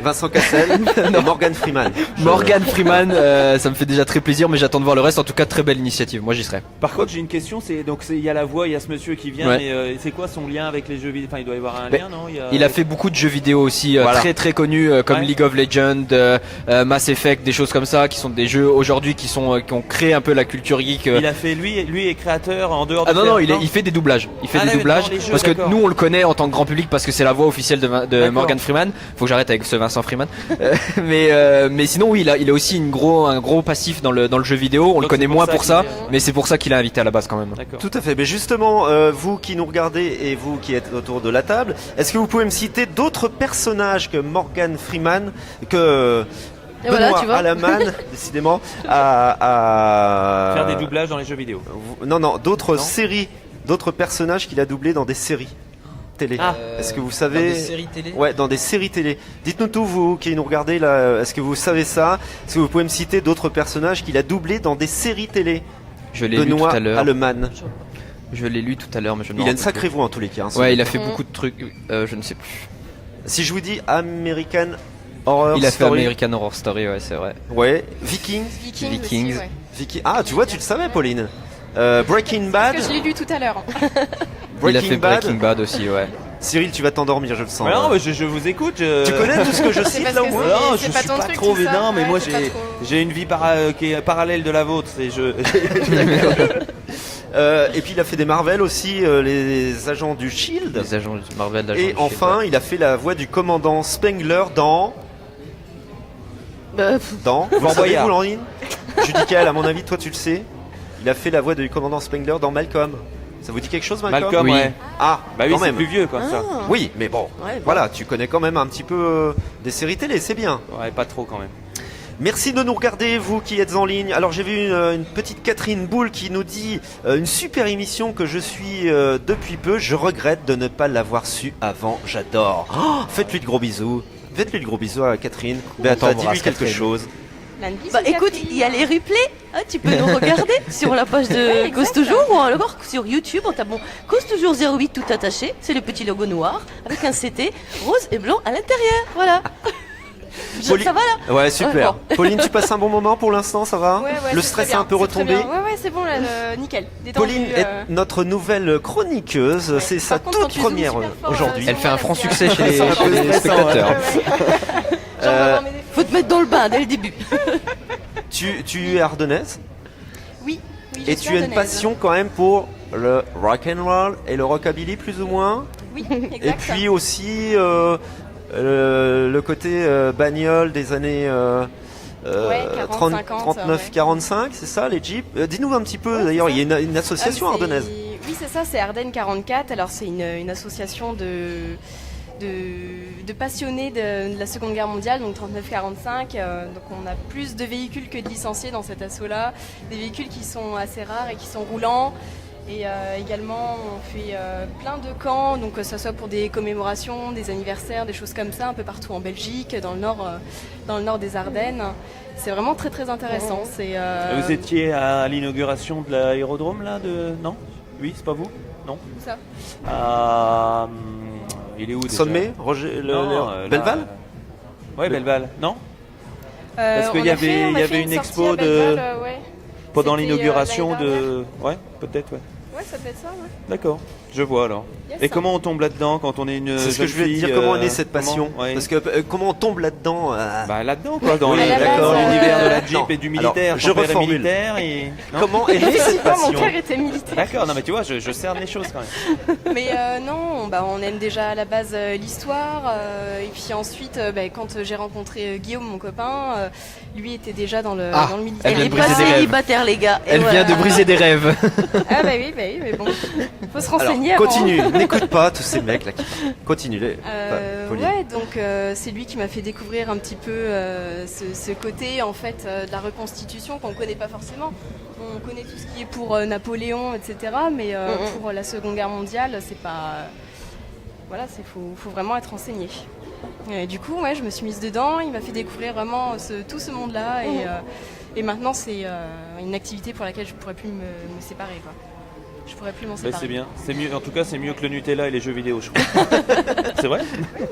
Vincent Cassel et Morgan Freeman. Morgan Freeman, ça me fait déjà très plaisir, mais j'attends de voir le reste. En tout cas, très belle initiative. Moi, j'y serai. Par contre, j'ai une question. Il y a la voix, il y a ce monsieur qui vient, mais c'est quoi son lien avec les jeux vidéo? Enfin, il doit y avoir un lien, non? Il a fait beaucoup de jeux vidéo aussi, très très connus, comme League of Legends, Mass Effect, des choses comme ça, qui sont des jeux aujourd'hui qui ont créé un peu la culture geek. Il a fait lui est créateur en dehors de. Non, il fait des doublages. Il fait des doublages jeux, parce que d'accord. nous on le connaît en tant que grand public parce que c'est la voix officielle de Morgan Freeman. Faut que j'arrête avec ce Vincent Freeman. mais sinon oui, il a aussi un gros passif dans le jeu vidéo. On le connaît moins pour ça, mais c'est pour ça qu'il a invité à la base quand même. D'accord. Tout à fait. Mais justement, vous qui nous regardez et vous qui êtes autour de la table, est-ce que vous pouvez me citer d'autres personnages que Morgan Freeman, que Et voilà, Benoît tu vois. Alaman, décidément, à Faire des doublages dans les jeux vidéo. Non, d'autres séries, d'autres personnages qu'il a doublés dans des séries télé. Est-ce que vous savez? Dans des séries télé. Ouais, dans des séries télé. Dites-nous tout, vous qui nous regardez là, est-ce que vous savez ça? Est-ce que vous pouvez me citer d'autres personnages qu'il a doublés dans des séries télé? Je l'ai lu tout Benoît à l'heure. Alleman. Je l'ai lu tout à l'heure, mais je ne me Il a une rappelle sacrée voix en tous les cas. hein, plus. Ouais, il a celui-là. fait beaucoup de trucs. Je ne sais plus. Si je vous dis American Horror Il a fait Story. American Horror Story, ouais, c'est vrai. Ouais. Vikings. Vikings. Aussi, ouais. Ah, tu vois, tu le savais, Pauline. Breaking Bad. Parce que je l'ai lu tout à l'heure. Il a fait Breaking Bad aussi, ouais. Cyril, tu vas t'endormir, je le sens. Ouais, non, mais je vous écoute. Tu connais tout ce que je C'est cite parce là que ou Non, c'est je pas suis ton pas truc, trop tout ça. évident, mais Ouais, moi c'est pas trop. j'ai une vie qui est parallèle de la vôtre. Et puis il a fait des Marvel aussi, les agents du Shield. Les agents de Marvel. l'agent Et du enfin, Shield, il a fait la voix du commandant Spengler dans. Vous Fort savez, Boyard. vous, Landine Judicaël, à mon avis, toi tu le sais. Il a fait la voix du commandant Spengler dans Malcolm. Ça vous dit quelque chose, Malcolm? Malcolm, Oui. ouais. Ah, Bah oui, quand c'est même. plus vieux, quoi, ça. Oui, mais bon, Ouais, bon. voilà, tu connais quand même un petit peu des séries télé, c'est bien. Ouais, pas trop quand même. Merci de nous regarder, vous qui êtes en ligne. Alors j'ai vu une petite Catherine Boule qui nous dit une super émission que je suis depuis peu. Je regrette de ne pas l'avoir su avant. J'adore. Oh, faites-lui de gros bisous. Faites-lui de gros bisous à Catherine. Beata, dis-lui t'embrasse, quelque Catherine. chose. Écoute, il y a les replays. Tu peux nous regarder sur la page de Ouais, Cause exact. Toujours ou alors sur YouTube en tapant Cause Toujours 08 tout attaché. C'est le petit logo noir avec un CT rose et blanc à l'intérieur. Voilà. Poli- Ça va là? Ouais, super. Ouais, Pauline, tu passes un bon moment pour l'instant, ça va? Ouais, Le c'est stress très est un peu bien, c'est très retombé. bien. Ouais, c'est bon, là, nickel. Détendu, Pauline est notre nouvelle chroniqueuse. Ouais. C'est Par sa contre, quand toute tu zoomes première super fort, aujourd'hui. Elle fait un franc succès chez C'est un peu les stressant, spectateurs. J'en vais avoir mes défauts. Faut te mettre dans le bain dès le début. Tu es ardennaise Oui, je et suis tu as une ardennaise. passion quand même pour le rock and roll et le rockabilly plus ou moins. Oui, exact. Et puis aussi le côté bagnole des années 40, 50, 39, ouais. 45, c'est ça les Jeeps. Dis-nous un petit peu, Ouais, d'ailleurs, c'est il y a une association Ah, mais c'est- ardennaise. Oui, c'est ça, c'est Ardennes 44. Alors, c'est une association de passionnés de la Seconde Guerre mondiale, donc 39-45. Donc, on a plus de véhicules que de licenciés dans cet assaut-là. Des véhicules qui sont assez rares et qui sont roulants. Et également, on fait plein de camps, donc que ce soit pour des commémorations, des anniversaires, des choses comme ça, un peu partout en Belgique, dans le nord des Ardennes. C'est vraiment très très intéressant. Vous étiez à l'inauguration de l'aérodrome là Non. Oui, c'est pas vous. Non. Où ça? Il est où déjà? Sommet, Roger, Belleval. Ouais, Belleval. Non. Parce qu'il y avait une expo pendant C'était, l'inauguration l'année de. Ouais, peut-être, ouais. Ouais, ça peut être ça, ouais. D'accord, je vois alors. Yes. Et comment on tombe là-dedans quand on est une C'est ce que jeune je voulais te fille, dire, comment est née cette passion ouais. Parce que comment on tombe là-dedans Bah là-dedans quoi, dans Oui, d'accord, base, l'univers de la non. Jeep et du Alors, militaire. je Ton père est reformule. militaire et... Non Comment est née cette Effectivement, mon passion père était militaire. D'accord, non mais tu vois, je cerne les choses quand même. Mais non, on aime déjà à la base l'histoire. Et puis ensuite, quand j'ai rencontré Guillaume, mon copain, lui était déjà dans le militaire. elle Elle vient est de pas briser des rêves. célibataire, les gars. Et Elle voilà. vient de briser des rêves. Ah bah oui, mais bon, faut se Alors, renseigner avant. continue, n'écoute pas tous ces mecs là qui parlent. Continue, Pauline. Ouais, donc c'est lui qui m'a fait découvrir un petit peu ce côté en fait de la reconstitution qu'on connaît pas forcément. On connaît tout ce qui est pour Napoléon, etc. Mais pour la Seconde Guerre mondiale, c'est pas. Voilà, faut vraiment être renseigné. Et du coup, ouais, je me suis mise dedans. Il m'a fait découvrir vraiment tout ce monde-là. Et maintenant, c'est une activité pour laquelle je pourrais plus me séparer, quoi. Je pourrais plus m'en séparer. C'est bien, c'est mieux. En tout cas, c'est mieux que le Nutella et les jeux vidéo, je crois. C'est vrai?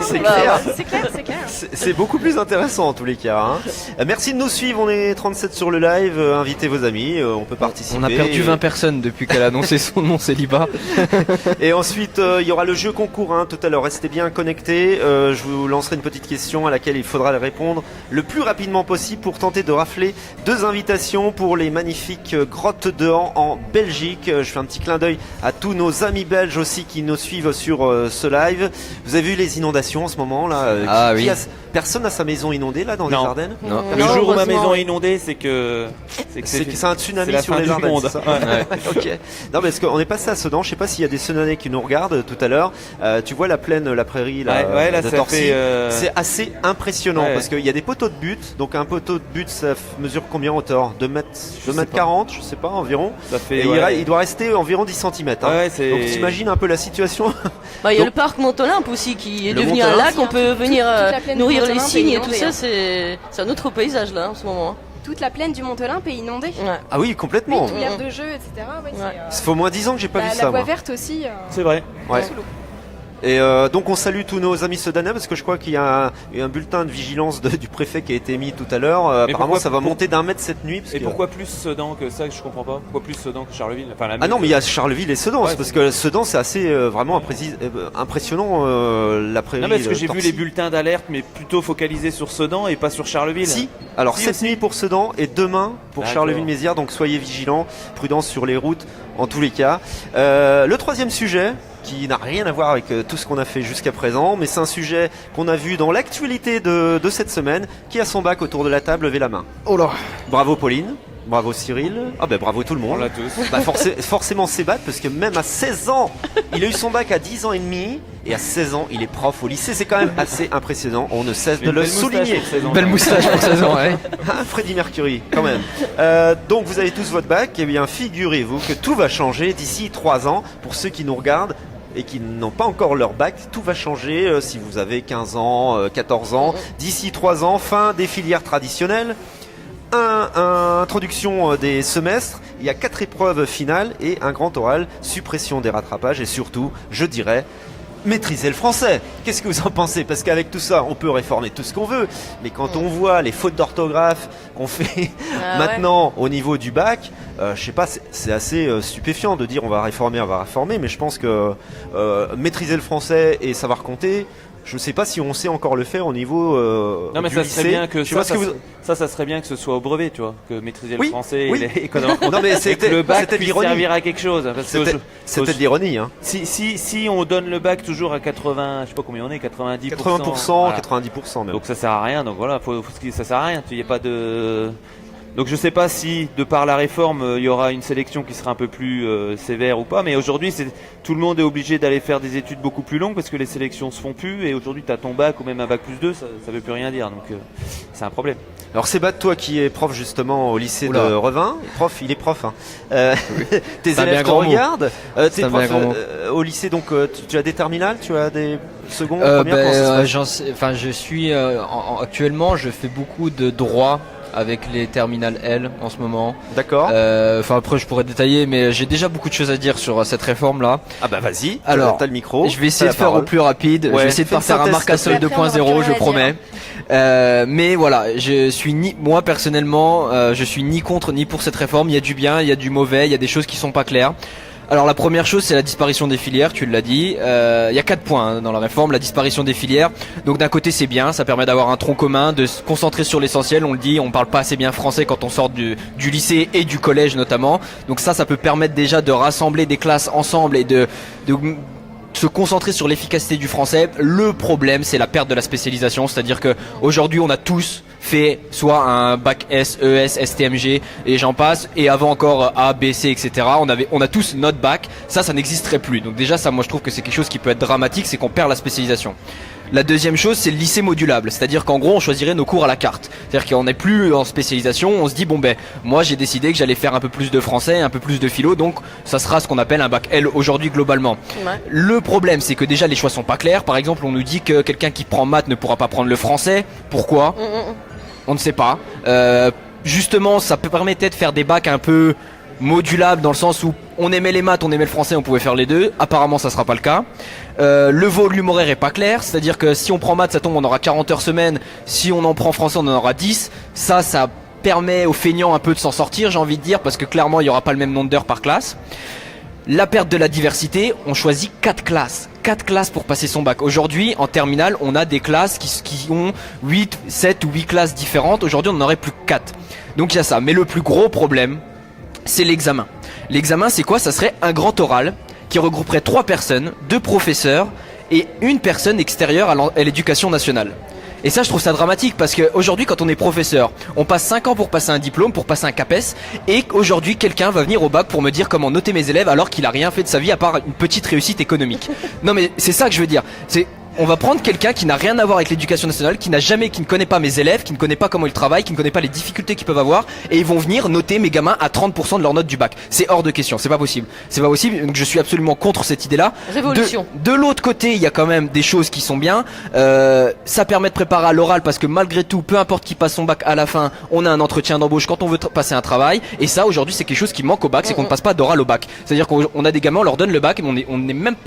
C'est Bah, clair. C'est clair, c'est clair. C'est beaucoup plus intéressant en tous les cas. Hein. Merci de nous suivre, on est 37 sur le live, invitez vos amis, on peut participer. On a perdu 20 personnes depuis qu'elle a annoncé son nom célibat. Et ensuite, il y aura le jeu concours hein, tout à l'heure, restez bien connectés. Je vous lancerai une petite question à laquelle il faudra répondre le plus rapidement possible pour tenter de rafler 2 invitations pour les magnifiques grottes de Han en Belgique. Je fais un petit clin d'œil à tous nos amis belges aussi qui nous suivent sur ce live. Vous avez vu les inondations en ce moment là Ah oui. Personne n'a sa maison inondée là dans Non. les Ardennes Non. Le jour où ma heureusement. maison est inondée, c'est que C'est un tsunami c'est la sur fin les du Ardennes. monde. c'est ça Ouais. Ok. Non, parce qu'on est passé à Sedan. Je sais pas s'il y a des Sedanais qui nous regardent tout à l'heure. Tu vois la plaine, la prairie là, Ouais, là, de ça Torcy. fait, C'est assez impressionnant Ouais. parce qu'il y a des poteaux de but. Donc un poteau de but, ça mesure combien en hauteur 2 mètres, Je 2 sais mètres pas. 40, je sais pas environ. Ça fait. Et ouais. il doit rester environ 10 cm. Hein. Ouais, c'est. Donc t'imagines un peu la situation. Bah, il y a Donc- le parc Mont-Olympe aussi qui est Le devenu un Mont-Olympe. lac. On peut venir Toute la plaine du nourrir les Mont-Olympe cygnes est et tout inondée, ça. hein. C'est un autre paysage là en ce moment. Toute la plaine du Mont-Olympe est inondée. Ouais. Ah oui, complètement. Tout l'air de jeu, etc. Ouais, Ouais. Ça fait au moins 10 ans que j'ai pas vu la ça. voie Moi. verte aussi. C'est vrai. Ouais. Sous l'eau. Et donc on salue tous nos amis sedanais parce que je crois qu'il y a un bulletin de vigilance du préfet qui a été mis tout à l'heure. Mais Apparemment pourquoi- ça va monter d'1 mètre cette nuit. Parce Et que- pourquoi plus Sedan que ça, que je comprends pas? Pourquoi plus Sedan que Charleville? Enfin, la Ah non mais il y a Charleville et Sedan, Ouais, c'est parce que Sedan c'est assez vraiment impressionnant la prairie. Non, parce que j'ai vu Torcy. les bulletins d'alerte, mais plutôt focalisés sur Sedan et pas sur Charleville. Si, alors Si, cette aussi. nuit pour Sedan et demain pour D'accord. Charleville-Mézières, donc soyez vigilants, prudence sur les routes en tous les cas. Le troisième sujet, qui n'a rien à voir avec tout ce qu'on a fait jusqu'à présent, mais c'est un sujet qu'on a vu dans l'actualité de cette semaine. Qui a son bac autour de la table, levez la main. Oh là. Bravo Pauline, bravo Cyril, ah ben bravo tout le On monde. l'a tous. Bah forcément Sébat, parce que même à 16 ans, il a eu son bac à 10 ans et demi, et à 16 ans, il est prof au lycée. C'est quand même assez impressionnant, on ne cesse de Une le belle moustache souligner. pour Sedan. Belle moustache pour 16 ans, ouais. Hein, Freddie Mercury, quand même. Donc vous avez tous votre bac, et bien figurez-vous que tout va changer d'ici 3 ans. Pour ceux qui nous regardent et qui n'ont pas encore leur bac, tout va changer si vous avez 15 ans, 14 ans. D'ici 3 ans, fin des filières traditionnelles. Introduction des semestres, il y a 4 épreuves finales et un grand oral, suppression des rattrapages et surtout, je dirais, maîtriser le français. Qu'est-ce que vous en pensez? Parce qu'avec tout ça, on peut réformer tout ce qu'on veut, mais quand on voit les fautes d'orthographe qu'on fait Ah maintenant au niveau du bac, je sais pas, c'est assez stupéfiant de dire on va réformer, mais je pense que maîtriser le français et savoir compter, je ne sais pas si on sait encore le faire au niveau Non, mais du ça lycée. serait bien que Je sais pas ce que vous- ça serait bien que ce soit au brevet, tu vois, que maîtriser Oui, le français oui. et qu'on en Non mais et que c'était le bac c'était de puisse l'ironie. servir à quelque chose. Parce que C'était de l'ironie, hein. si on donne le bac toujours à 80, je sais pas combien on est, 90%. 80%, voilà. 90% même. Donc ça sert à rien. Donc voilà, ça sert à rien. Il y a pas de Donc je sais pas si, de par la réforme, il y aura une sélection qui sera un peu plus sévère ou pas, mais aujourd'hui, tout le monde est obligé d'aller faire des études beaucoup plus longues parce que les sélections se font plus, et aujourd'hui, tu as ton bac ou même un bac plus 2, ça veut plus rien dire, donc c'est un problème. Alors Sébat, toi qui es prof justement au lycée Oula. de Revin, il est prof, hein. Tes C'est un élèves bien te grand mot. regardent, t'es C'est un prof bien grand mot. au lycée, donc tu as des terminales, tu as des secondes, premières, comment ça se passe je suis actuellement, je fais beaucoup de droit avec les terminales L en ce moment. D'accord. Après je pourrais détailler, mais j'ai déjà beaucoup de choses à dire sur cette réforme là. Ah bah vas-y, Alors, t'as le micro. Je vais essayer de faire au plus rapide. Ouais, Je vais essayer de fais pas une faire un synthèse, Marc Gasol s'il te plaît. 2.0, je Après, on aura promets. Mais voilà, moi personnellement, je suis ni contre ni pour cette réforme. Il y a du bien, il y a du mauvais, il y a des choses qui sont pas claires. Alors la première chose, c'est la disparition des filières, tu l'as dit. Il y a 4 points dans la réforme, la disparition des filières. Donc d'un côté c'est bien, ça permet d'avoir un tronc commun, de se concentrer sur l'essentiel. On le dit, on parle pas assez bien français quand on sort du lycée et du collège notamment. Donc ça peut permettre déjà de rassembler des classes ensemble et de se concentrer sur l'efficacité du français. Le problème, c'est la perte de la spécialisation, c'est-à-dire que aujourd'hui, on a tous fait soit un bac S, ES, STMG et j'en passe, et avant encore A, B, C, etc. On a tous notre bac. Ça n'existerait plus. Donc déjà, ça, moi, je trouve que c'est quelque chose qui peut être dramatique, c'est qu'on perd la spécialisation. La deuxième chose, c'est le lycée modulable, c'est-à-dire qu'en gros, on choisirait nos cours à la carte. C'est-à-dire qu'on n'est plus en spécialisation, on se dit bon moi j'ai décidé que j'allais faire un peu plus de français, un peu plus de philo, donc ça sera ce qu'on appelle un bac L aujourd'hui globalement. Ouais. Le problème, c'est que déjà les choix sont pas clairs. Par exemple, on nous dit que quelqu'un qui prend maths ne pourra pas prendre le français. Pourquoi ? On ne sait pas. Justement, ça peut permettre de faire des bacs un peu modulables dans le sens où on aimait les maths, on aimait le français, on pouvait faire les deux. Apparemment, ça sera pas le cas. Le volume horaire est pas clair, c'est-à-dire que si on prend maths, ça tombe, on aura 40 heures semaine. Si on en prend français, on en aura 10. Ça permet aux feignants un peu de s'en sortir, j'ai envie de dire, parce que clairement, il y aura pas le même nombre d'heures par classe. La perte de la diversité, on choisit 4 classes. 4 classes pour passer son bac. Aujourd'hui, en terminale, on a des classes qui ont 8, 7 ou 8 classes différentes. Aujourd'hui, on n'en aurait plus que 4. Donc il y a ça. Mais le plus gros problème, c'est l'examen. L'examen, c'est quoi ? Ça serait un grand oral qui regrouperait 3 personnes, 2 professeurs et une personne extérieure à l'éducation nationale. Et ça, je trouve ça dramatique parce que aujourd'hui, quand on est professeur, on passe 5 ans pour passer un diplôme, pour passer un CAPES, et aujourd'hui, quelqu'un va venir au bac pour me dire comment noter mes élèves alors qu'il a rien fait de sa vie à part une petite réussite économique. Non mais c'est ça que je veux dire. On va prendre quelqu'un qui n'a rien à voir avec l'éducation nationale, qui ne connaît pas mes élèves, qui ne connaît pas comment ils travaillent, qui ne connaît pas les difficultés qu'ils peuvent avoir, et ils vont venir noter mes gamins à 30% de leur note du bac. C'est hors de question, c'est pas possible. C'est pas possible, donc je suis absolument contre cette idée-là. Révolution. De l'autre côté, il y a quand même des choses qui sont bien. Ça permet de préparer à l'oral parce que malgré tout, peu importe qui passe son bac à la fin, on a un entretien d'embauche quand on veut passer un travail. Et ça, aujourd'hui, c'est quelque chose qui manque au bac, c'est qu'on ne passe pas d'oral au bac. C'est-à-dire qu'on a des gamins, on leur donne le bac, mais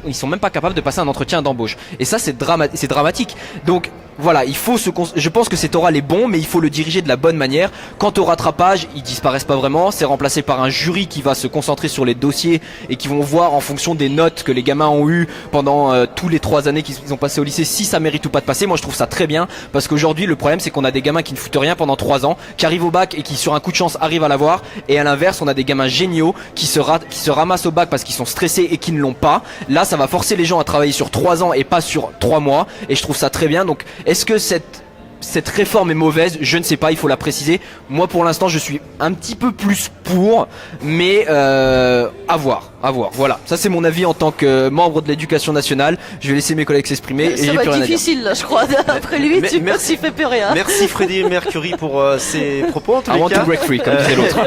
ils sont même pas capables de passer un entretien d'embauche. Et ça, c'est dramatique. Donc voilà, je pense que cet oral est bon, mais il faut le diriger de la bonne manière. Quant au rattrapage, ils disparaissent pas vraiment. C'est remplacé par un jury qui va se concentrer sur les dossiers et qui vont voir en fonction des notes que les gamins ont eues pendant tous les 3 années qu'ils ont passé au lycée, si ça mérite ou pas de passer. Moi, je trouve ça très bien parce qu'aujourd'hui, le problème, c'est qu'on a des gamins qui ne foutent rien pendant 3 ans, qui arrivent au bac et qui, sur un coup de chance, arrivent à l'avoir. Et à l'inverse, on a des gamins géniaux qui se ramassent au bac parce qu'ils sont stressés et qui ne l'ont pas. Là, ça va forcer les gens à travailler sur 3 ans et pas sur 3 mois. Et je trouve ça très bien. Donc, est-ce que cette réforme est mauvaise? Je ne sais pas, il faut la préciser. Moi, pour l'instant, je suis un petit peu plus pour, mais à voir. Voilà, ça c'est mon avis en tant que membre de l'éducation nationale. Je vais laisser mes collègues s'exprimer. Et Ça j'ai va plus être rien à dire. difficile là, je crois. Après lui, Mais- tu merci. m'y fais plus rien. Merci Freddy Mercury pour ces propos en tous I les want cas. to break free, comme disait l'autre.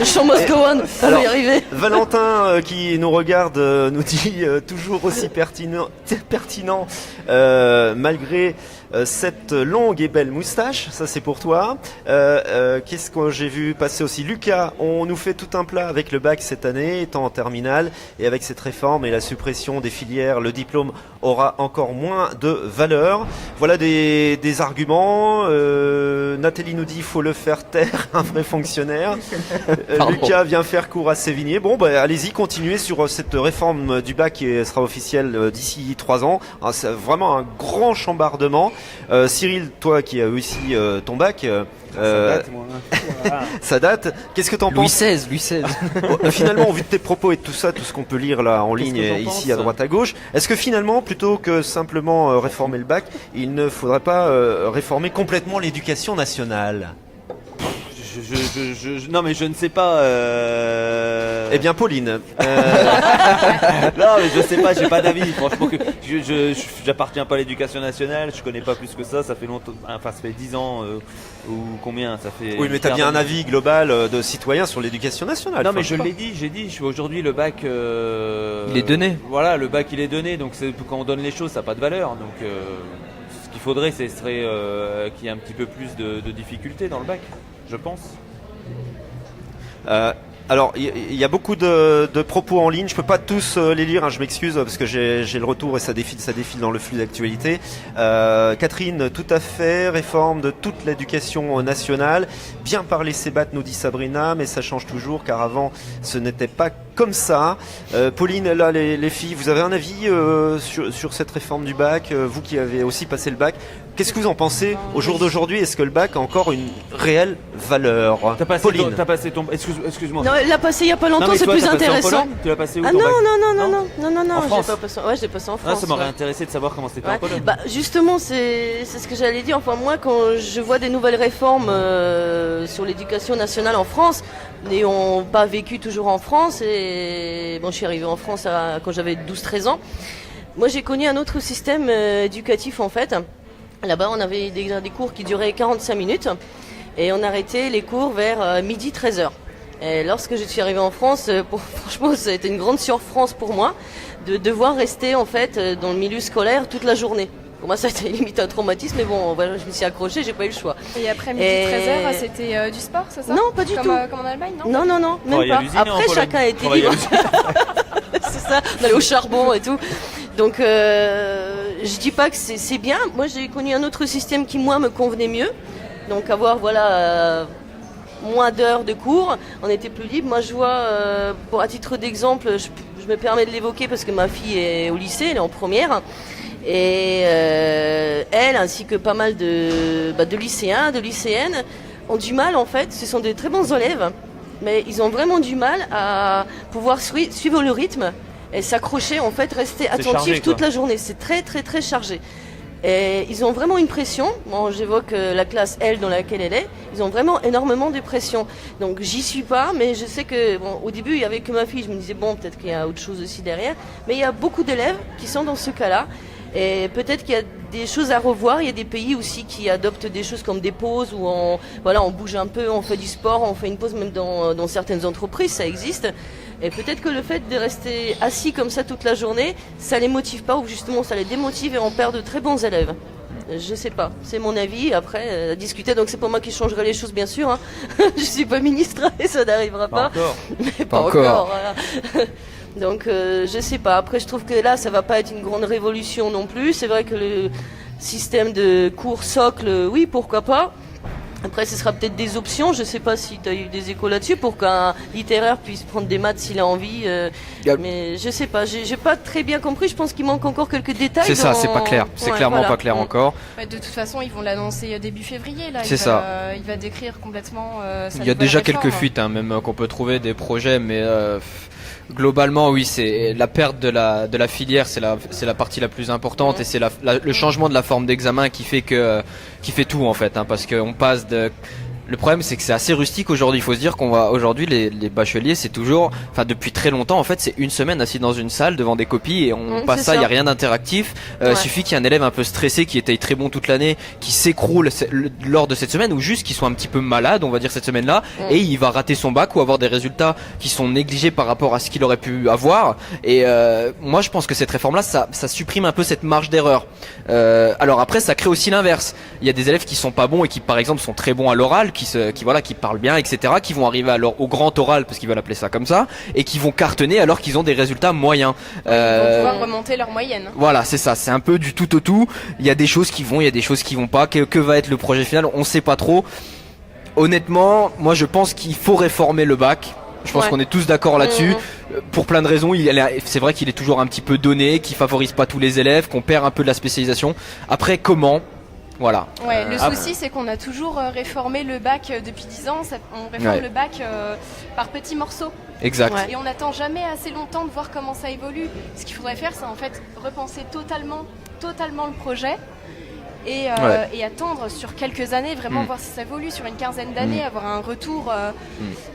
Show must go on. On va Alors, y arriver. Valentin qui nous regarde nous dit toujours aussi pertinent malgré cette longue et belle moustache. Ça c'est pour toi. Qu'est-ce que j'ai vu passer aussi? Lucas, on nous fait tout un plat avec le bac cette année, étant en terminale, et avec cette réforme et la suppression des filières, le diplôme aura encore moins de valeur. Voilà des arguments. Nathalie nous dit il faut le faire taire, un vrai fonctionnaire. Pardon. Lucas vient faire cours à Sévigné. Bon, bah, allez-y, continuez sur cette réforme du bac qui sera officielle d'ici 3 ans. Ah, c'est vraiment un grand chambardement. Cyril, toi qui as aussi ton bac, ça date. Qu'est-ce que t'en Louis penses? XVI. Finalement, au vu de tes propos et de tout ça, tout ce qu'on peut lire là en ligne que j'en ici pense à droite à gauche, est-ce que finalement, plutôt que simplement réformer le bac, il ne faudrait pas réformer complètement l'éducation nationale? non mais je ne sais pas. Eh bien, Pauline. Non mais je sais pas, j'ai pas d'avis. Franchement, que j'appartiens pas à l'éducation nationale, je connais pas plus que ça. Ça fait longtemps, enfin ça fait 10 ans ou combien ça fait. Oui, mais t'as bien un avis global de citoyen sur l'éducation nationale. Non mais je l'ai dit, j'ai dit, aujourd'hui le bac. Il est donné. Voilà, le bac il est donné, donc quand on donne les choses, ça n'a pas de valeur. Donc ce qu'il faudrait, ce serait qu'il y ait un petit peu plus de difficultés dans le bac, je pense. Alors, il y a beaucoup de propos en ligne. Je peux pas tous les lire, hein, je m'excuse parce que j'ai le retour et ça défile dans le flux d'actualité. Catherine, tout à fait, réforme de toute l'éducation nationale. Bien parler Sébat, nous dit Sabrina, mais ça change toujours car avant ce n'était pas comme ça. Pauline, là, les filles, vous avez un avis sur cette réforme du bac, vous qui avez aussi passé le bac. Qu'est-ce que vous en pensez au jour d'aujourd'hui? Est-ce que le bac a encore une réelle valeur? Pauline. T'as passé ton. Excuse-moi. Non, elle l'a passé il y a pas longtemps, mais c'est toi, plus t'as passé en intéressant. Pologne Tu l'as passé où Ah ton non, bac non, En j'ai France pas passé. Ouais, je l'ai passé en France. Ah, ça m'aurait ouais. intéressé de savoir comment c'était en Ouais. Pologne. Bah justement, c'est ce que j'allais dire. Enfin moi, quand je vois des nouvelles réformes sur l'éducation nationale en France, n'ayant pas vécu toujours en France, et bon, je suis arrivée en France quand j'avais 12-13 ans. Moi, j'ai connu un autre système éducatif en fait. Là-bas, on avait des cours qui duraient 45 minutes et on arrêtait les cours vers midi 13h. Et lorsque je suis arrivée en France, franchement, ça a été une grande surprise pour moi de devoir rester en fait dans le milieu scolaire toute la journée. Pour moi, ça a été limite un traumatisme, mais bon, voilà, je me suis accrochée, j'ai pas eu le choix. Et après midi 13h, c'était du sport, c'est ça? Non, pas du tout. Comme en Allemagne, non? Non, même pas. Après, chacun était libre. C'est ça, on allait au charbon et tout. Donc, je dis pas que c'est bien. Moi, j'ai connu un autre système qui, moi, me convenait mieux. Donc, avoir, moins d'heures de cours, on était plus libre. Moi, je vois, à titre d'exemple, je me permets de l'évoquer parce que ma fille est au lycée, elle est en première. Et elle, ainsi que pas mal de lycéens, de lycéennes, ont du mal, en fait. Ce sont des très bons élèves, mais ils ont vraiment du mal à pouvoir suivre le rythme et s'accrocher, en fait, rester attentifs toute la journée. C'est très, très, très chargé. Et ils ont vraiment une pression. Bon, j'évoque la classe L dans laquelle elle est. Ils ont vraiment énormément de pression. Donc, j'y suis pas, mais je sais que, au début, il y avait que ma fille. Je me disais, bon, peut-être qu'il y a autre chose aussi derrière. Mais il y a beaucoup d'élèves qui sont dans ce cas-là. Et peut-être qu'il y a des choses à revoir. Il y a des pays aussi qui adoptent des choses comme des pauses où on bouge un peu, on fait du sport, on fait une pause même dans certaines entreprises, ça existe. Et peut-être que le fait de rester assis comme ça toute la journée, ça les motive pas ou justement ça les démotive et on perd de très bons élèves. Je sais pas, c'est mon avis, après à discuter, donc c'est pas moi qui changerai les choses bien sûr, hein. Je suis pas ministre et ça n'arrivera pas. Encore. Mais pas encore. Voilà. Donc je sais pas, après je trouve que là ça va pas être une grande révolution non plus, c'est vrai que le système de cours socle, oui pourquoi pas. Après, ce sera peut-être des options. Je sais pas si tu as eu des échos là-dessus pour qu'un littéraire puisse prendre des maths s'il a envie. Mais je sais pas. J'ai pas très bien compris. Je pense qu'il manque encore quelques détails. C'est ça, c'est pas clair. C'est clairement pas clair encore. De toute façon, ils vont l'annoncer début février. Là, c'est ça. Il va décrire complètement. Il y a déjà quelques fuites, hein, même qu'on peut trouver des projets, mais. Globalement, oui, c'est la perte de la filière, c'est la partie la plus importante et c'est le changement de la forme d'examen qui fait tout en fait, hein, parce qu'on passe de. Le problème, c'est que c'est assez rustique aujourd'hui. Il faut se dire aujourd'hui les bacheliers, c'est toujours, enfin depuis très longtemps en fait, c'est une semaine assis dans une salle devant des copies et on passe ça. Il y a rien d'interactif. Suffit qu'il y ait un élève un peu stressé qui était très bon toute l'année, qui s'écroule lors de cette semaine ou juste qu'il soit un petit peu malade, on va dire cette semaine-là, et il va rater son bac ou avoir des résultats qui sont négligés par rapport à ce qu'il aurait pu avoir. Et moi, je pense que cette réforme-là, ça supprime un peu cette marge d'erreur. Alors après, ça crée aussi l'inverse. Il y a des élèves qui sont pas bons et qui, par exemple, sont très bons à l'oral, qui parlent bien, etc., qui vont arriver alors au grand oral, parce qu'ils veulent appeler ça comme ça, et qui vont cartonner alors qu'ils ont des résultats moyens. Ils vont pouvoir remonter leur moyenne. Voilà, c'est ça, c'est un peu du tout au tout. Il y a des choses qui vont, il y a des choses qui vont pas. Que va être le projet final? On sait pas trop. Honnêtement, moi je pense qu'il faut réformer le bac. Je pense qu'on est tous d'accord là-dessus. Pour plein de raisons, c'est vrai qu'il est toujours un petit peu donné, qu'il favorise pas tous les élèves, qu'on perd un peu de la spécialisation. Après, comment? Voilà. Ouais, le souci c'est qu'on a toujours réformé le bac depuis 10 ans, on réforme le bac par petits morceaux. Exact. Et on n'attend jamais assez longtemps de voir comment ça évolue. Ce qu'il faudrait faire, c'est en fait repenser totalement le projet et attendre sur quelques années, vraiment voir si ça évolue sur une quinzaine d'années, avoir un retour.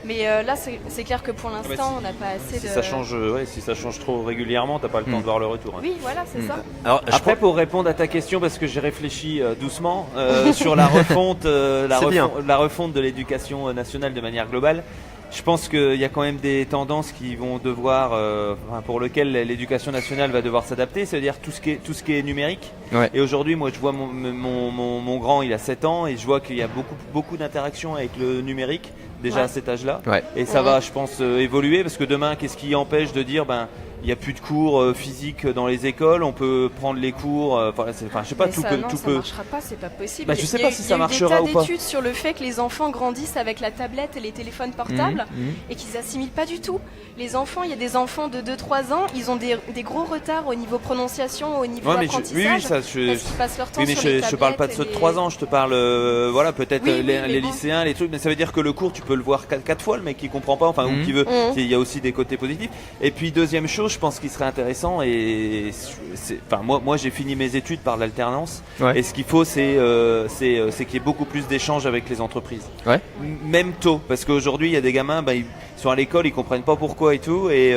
Mais là, c'est clair que pour l'instant, on n'a pas assez de. Si ça change trop régulièrement, t'as pas le temps de voir le retour. Oui, voilà, c'est ça. Alors, Après, pour répondre à ta question, parce que j'ai réfléchi doucement sur la refonte, la refonte de l'éducation nationale de manière globale. Je pense qu'il y a quand même des tendances qui vont devoir, pour lesquelles l'éducation nationale va devoir s'adapter, c'est-à-dire tout ce qui est numérique. Ouais. Et aujourd'hui, moi, je vois mon grand, il a 7 ans, et je vois qu'il y a beaucoup d'interactions avec le numérique déjà à cet âge-là. Ouais. Et ça va, je pense, évoluer, parce que demain, qu'est-ce qui empêche de dire, il n'y a plus de cours physiques dans les écoles, on peut prendre les cours, je sais pas, Mais tout ça, peut. non, tout ça peut. marchera pas, c'est pas possible. Je sais pas si ça marchera ou Il y a eu des pas. tas d'études sur le fait que les enfants grandissent avec la tablette et les téléphones portables et qu'ils assimilent pas du tout. Les enfants, il y a des enfants de 2-3 ans, ils ont des gros retards au niveau prononciation, au niveau apprentissage. Parce qu'ils passent leur temps mais sur les je parle pas de ceux de 3 ans, je te parle, peut-être Oui, mais les bon. lycéens, les trucs, mais ça veut dire que le cours, tu peux le voir 4 fois, le mec qui comprend pas, ou qui veut. Il y a aussi des côtés positifs. Et puis, deuxième chose, je pense qu'il serait intéressant, et moi j'ai fini mes études par l'alternance, et ce qu'il faut, c'est qu'il y ait beaucoup plus d'échanges avec les entreprises. Ouais. Même tôt, parce qu'aujourd'hui, il y a des gamins, ils sont à l'école, ils comprennent pas pourquoi et tout, et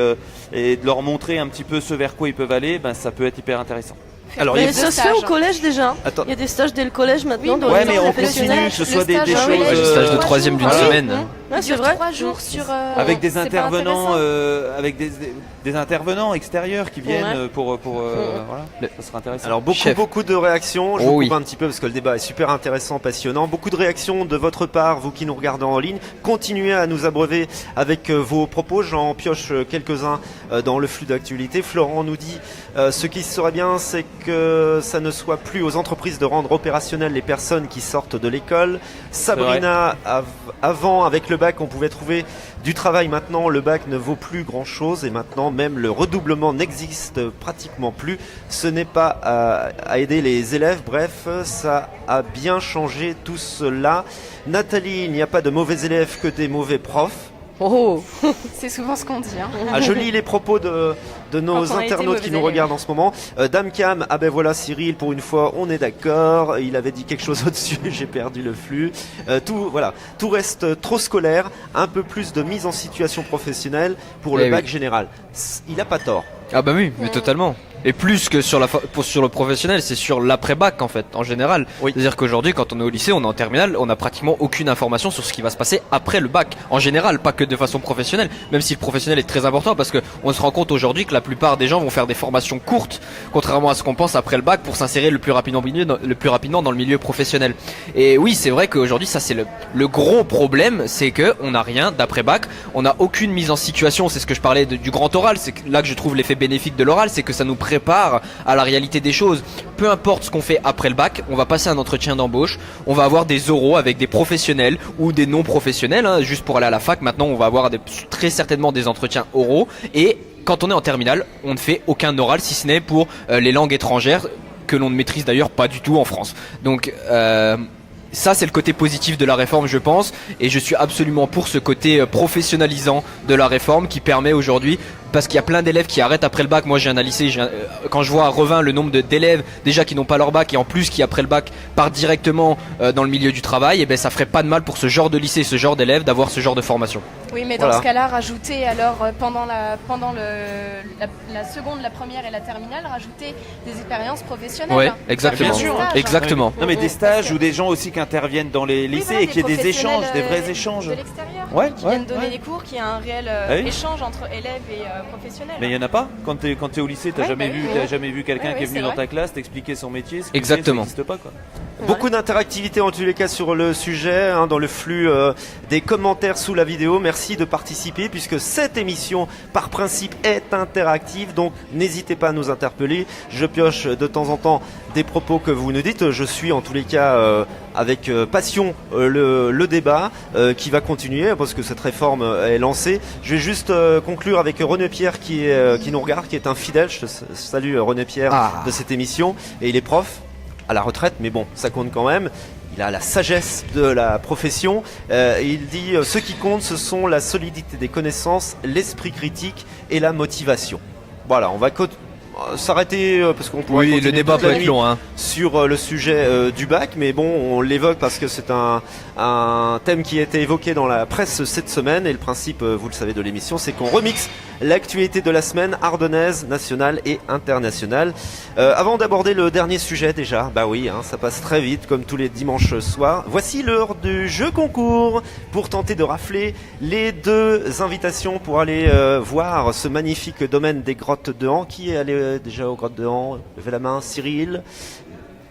de leur montrer un petit peu ce vers quoi ils peuvent aller, ça peut être hyper intéressant. Alors, Mais il y a- ça se fait au collège déjà. Attends. Il y a des stages dès le collège maintenant. Oui, dans Ouais, les mais centres on professionnels. continue, que ce soit des stage, choses. ouais, Le stage de 3 troisième d'une jours. semaine. Ouais, Il c'est dure vrai. 3 jours sur. Avec des c'est pas intervenants, intéressant. avec des intervenants extérieurs qui viennent pour voilà, ça sera intéressant. Alors Chef. beaucoup de réactions, je Oh vous oui. coupe un petit peu parce que le débat est super intéressant, passionnant. Beaucoup de réactions de votre part, vous qui nous regardez en ligne. Continuez à nous abreuver avec vos propos, j'en pioche quelques-uns dans le flux d'actualité. Florent nous dit ce qui serait bien, c'est que ça ne soit plus aux entreprises de rendre opérationnelles les personnes qui sortent de l'école. Sabrina, avant avec le bac on pouvait trouver du travail, maintenant le bac ne vaut plus grand chose et maintenant même le redoublement n'existe pratiquement plus. Ce n'est pas à aider les élèves, bref, ça a bien changé tout cela. Nathalie, il n'y a pas de mauvais élèves que des mauvais profs. Oh, C'est souvent ce qu'on dit. Hein. Ah, je lis les propos de nos Quand on a été internautes qui nous mauvais regardent en ce moment. Dame Cam, ah ben voilà Cyril, pour une fois on est d'accord, il avait dit quelque chose au-dessus, j'ai perdu le flux. Tout reste trop scolaire, un peu plus de mise en situation professionnelle pour le Eh bac oui. général. Il a pas tort. Ah bah oui, mais totalement. Et plus que sur le professionnel, c'est sur l'après-bac en fait, en général. Oui. C'est-à-dire qu'aujourd'hui, quand on est au lycée, on est en terminale, on n'a pratiquement aucune information sur ce qui va se passer après le bac. En général, pas que de façon professionnelle, même si le professionnel est très important parce que on se rend compte aujourd'hui que la plupart des gens vont faire des formations courtes, contrairement à ce qu'on pense après le bac, pour s'insérer le plus rapidement dans le milieu professionnel. Et oui, c'est vrai qu'aujourd'hui, ça c'est le gros problème, c'est que on n'a rien d'après-bac, on n'a aucune mise en situation. C'est ce que je parlais du grand oral, c'est là que je trouve l'effet bénéfique de l'oral, c'est que ça nous prépare à la réalité des choses. Peu importe ce qu'on fait après le bac, on va passer un entretien d'embauche, on va avoir des oraux avec des professionnels ou des non professionnels, juste pour aller à la fac. Maintenant on va avoir très certainement des entretiens oraux, et quand on est en terminale, on ne fait aucun oral si ce n'est pour les langues étrangères que l'on ne maîtrise d'ailleurs pas du tout en France. Donc ça c'est le côté positif de la réforme, je pense, et je suis absolument pour ce côté professionnalisant de la réforme qui permet aujourd'hui, parce qu'il y a plein d'élèves qui arrêtent après le bac. Moi j'ai un lycée, quand je vois à Revin le nombre d'élèves déjà qui n'ont pas leur bac et en plus qui après le bac partent directement dans le milieu du travail, et ben ça ferait pas de mal pour ce genre de lycée, ce genre d'élèves d'avoir ce genre de formation. Oui, mais Voilà. dans ce cas-là, rajouter alors pendant la seconde, la première et la terminale, rajouter des expériences professionnelles. Ouais, exactement. Bien sûr. Exactement. Non mais des Oui, stages parce que- ou des gens aussi qui interviennent dans les Oui, lycées voilà, et qu'il y ait des échanges, des professionnels, vrais échanges. de l'extérieur, Ouais, qui ouais, viennent donner ouais. des cours, qui a un réel Ah oui. échange entre élèves et professionnels. Mais il y en a pas. Quand t'es au lycée, t'as Ouais, jamais bah vu, oui, t'as oui. jamais vu quelqu'un Ouais, qui est oui, venu c'est dans vrai. ta classe t'expliquer son métier. Exactement. Ça n'existe pas quoi. Beaucoup d'interactivité en tous les cas sur le sujet, dans le flux des commentaires sous la vidéo. Merci de participer puisque cette émission par principe est interactive, donc n'hésitez pas à nous interpeller. Je pioche de temps en temps des propos que vous nous dites. Je suis en tous les cas avec passion le débat qui va continuer parce que cette réforme est lancée. Je vais juste conclure avec René Pierre qui nous regarde, qui est un fidèle. Je te salue René Pierre de cette émission, et il est prof à la retraite, mais bon, ça compte quand même. Il a la sagesse de la profession. Il dit ce qui compte, ce sont la solidité des connaissances, l'esprit critique et la motivation. Voilà, on va s'arrêter parce qu'on pourrait Oui, continuer le débat toute la peut être nuit long, hein. sur le sujet du bac, mais bon, on l'évoque parce que c'est un thème qui a été évoqué dans la presse cette semaine, et le principe, vous le savez, de l'émission, c'est qu'on remixe l'actualité de la semaine ardennaise, nationale et internationale. Avant d'aborder le dernier sujet déjà, bah oui, hein, ça passe très vite comme tous les dimanches soirs. Voici l'heure du jeu concours pour tenter de rafler les 2 invitations pour aller voir ce magnifique domaine des grottes de Han. Qui est allé déjà aux grottes de Han? Levez la main. Cyril,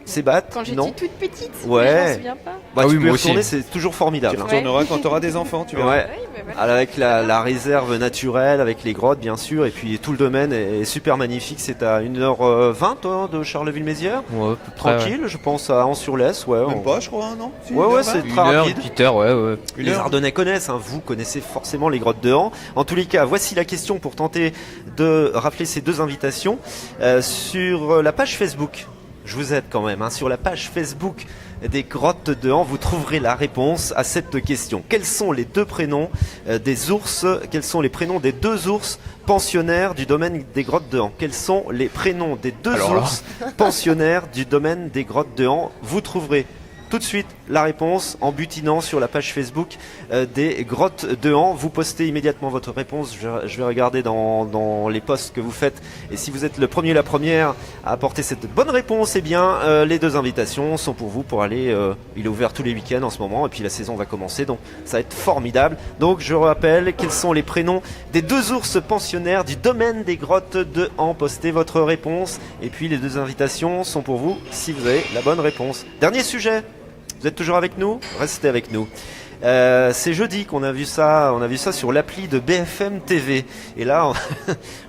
Sébat? Quand j'étais Non. toute petite, Ouais. mais je m'en souviens pas. Bah, Ah tu oui, peux moi y retourner, aussi. c'est toujours formidable. Tu hein. retourneras quand tu auras des enfants, tu verras. Ouais. Oui, mais voilà. Avec la réserve naturelle, avec les grottes bien sûr, et puis tout le domaine est super magnifique. C'est à 1h20 toi, de Charleville-Mézières. Ouais, à peu près, Tranquille, je pense à Ans-sur-Lesse. Ouais, Même pas, je crois, non? Si, Ouais, ouais, même c'est pas. Une très heure, rapide. une petite heure, ouais. Les Ardennais connaissent, hein, vous connaissez forcément les grottes de Han. En tous les cas, voici la question pour tenter de rafler ces 2 invitations sur la page Facebook. Je vous aide quand même, hein, sur la page Facebook des grottes de Han, vous trouverez la réponse à cette question. Quels sont les 2 prénoms des ours? Quels sont les prénoms des 2 ours pensionnaires du domaine des grottes de Han? Quels sont les prénoms des 2 Alors là. ours pensionnaires du domaine des grottes de Han? Vous trouverez tout de suite la réponse en butinant sur la page Facebook des grottes de Han. Vous postez immédiatement votre réponse. Je vais regarder dans les posts que vous faites. Et si vous êtes le premier, la première à apporter cette bonne réponse, eh bien, les 2 invitations sont pour vous pour aller. Il est ouvert tous les week-ends en ce moment et puis la saison va commencer. Donc ça va être formidable. Donc je rappelle quels sont les prénoms des 2 ours pensionnaires du domaine des grottes de Han. Postez votre réponse et puis les 2 invitations sont pour vous si vous avez la bonne réponse. Dernier sujet. Vous êtes toujours avec nous? Restez avec nous. C'est jeudi qu'on a vu ça. On a vu ça sur l'appli de BFM TV. Et là,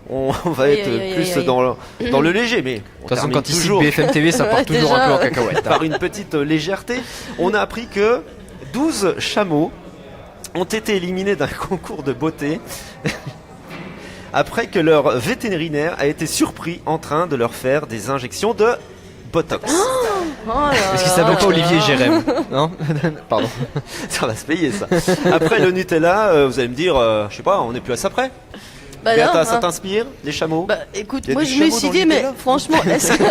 on va Aïe, être aïe, aïe, plus aïe. dans le léger, mais De on toute façon, termine quand il cite toujours BFM TV, ça part Ouais, toujours un déjà. peu en cacahuète. hein. par une petite légèreté. On a appris que 12 chameaux ont été éliminés d'un concours de beauté après que leur vétérinaire a été surpris en train de leur faire des injections de Botox. Oh là Est-ce qu'il là s'appelle là pas Olivier là. Jérém? Non? Pardon. Ça va se payer ça. Après le Nutella, vous allez me dire, je sais pas, on n'est plus à ça près. Bah Béata, non, ça hein. t'inspire, les chameaux? Bah écoute, Il y a moi des je me chameaux suis dans dit, le mais Nutella franchement, est-ce que...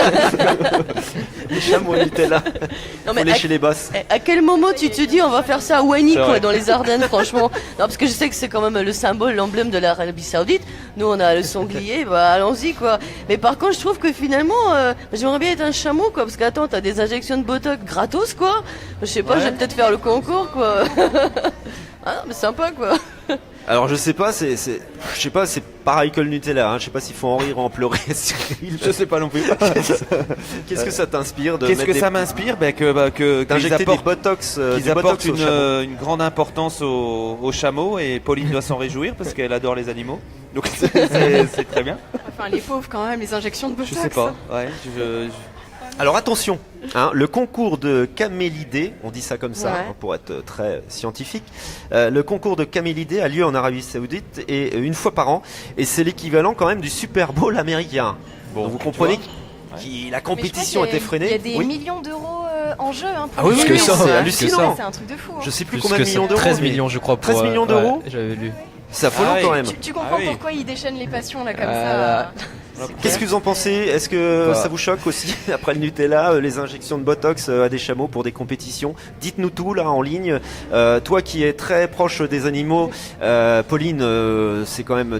Les chameaux au Nutella. Non, Faut mais lécher les bosses. à quel moment tu te dis on va faire ça à Wani C'est quoi vrai. dans les Ardennes franchement? Non parce que je sais que c'est quand même le symbole, l'emblème de l'Arabie Saoudite. Nous on a le sanglier, bah allons-y quoi. Mais par contre je trouve que finalement j'aimerais bien être un chameau quoi parce qu'attends t'as des injections de Botox gratos quoi. Je sais pas, je vais peut-être faire le concours quoi. Ah non mais sympa quoi. Alors je sais pas, je sais pas, c'est pareil que le Nutella. Hein. Je sais pas s'il faut en rire ou en pleurer. Cyril. Je sais pas non plus. Qu'est-ce que ça t'inspire de Qu'est-ce mettre que des- ça m'inspire? qu'ils d'injecter des apportent, Botox, qu'ils du apportent Botox aux chameaux. une grande importance aux chameaux, et Pauline doit s'en réjouir parce qu'elle adore les animaux. Donc c'est très bien. Enfin, les pauvres quand même, les injections de Botox. Je sais pas. Ouais, Alors attention, hein, le concours de camélidés, on dit ça comme ça Ouais. hein, pour être très scientifique. Le concours de camélidés a lieu en Arabie Saoudite et une fois par an, et c'est l'équivalent quand même du Super Bowl américain. Bon, Donc vous tu comprenez vois. que la Mais je crois compétition qu'il y a- était freinée. Il y a des Oui. millions d'euros en jeu. Hein, pour Ah oui, les oui, jeux. oui, ça, c'est ouais, hallucinant. C'est un truc de fou. hein. Je sais plus Plus combien que de millions ça, d'euros. 13 mais millions, je crois. 13 millions d'euros ouais, j'avais lu. C'est affolant Ah ouais. quand même. Tu comprends Ah oui. pourquoi ils déchaînent les passions là comme Euh, ça. Qu'est-ce que vous en pensez? Est-ce que Bah. ça vous choque aussi, après le Nutella, les injections de Botox à des chameaux pour des compétitions? Dites-nous tout là en ligne. Toi qui es très proche des animaux, Pauline, c'est quand même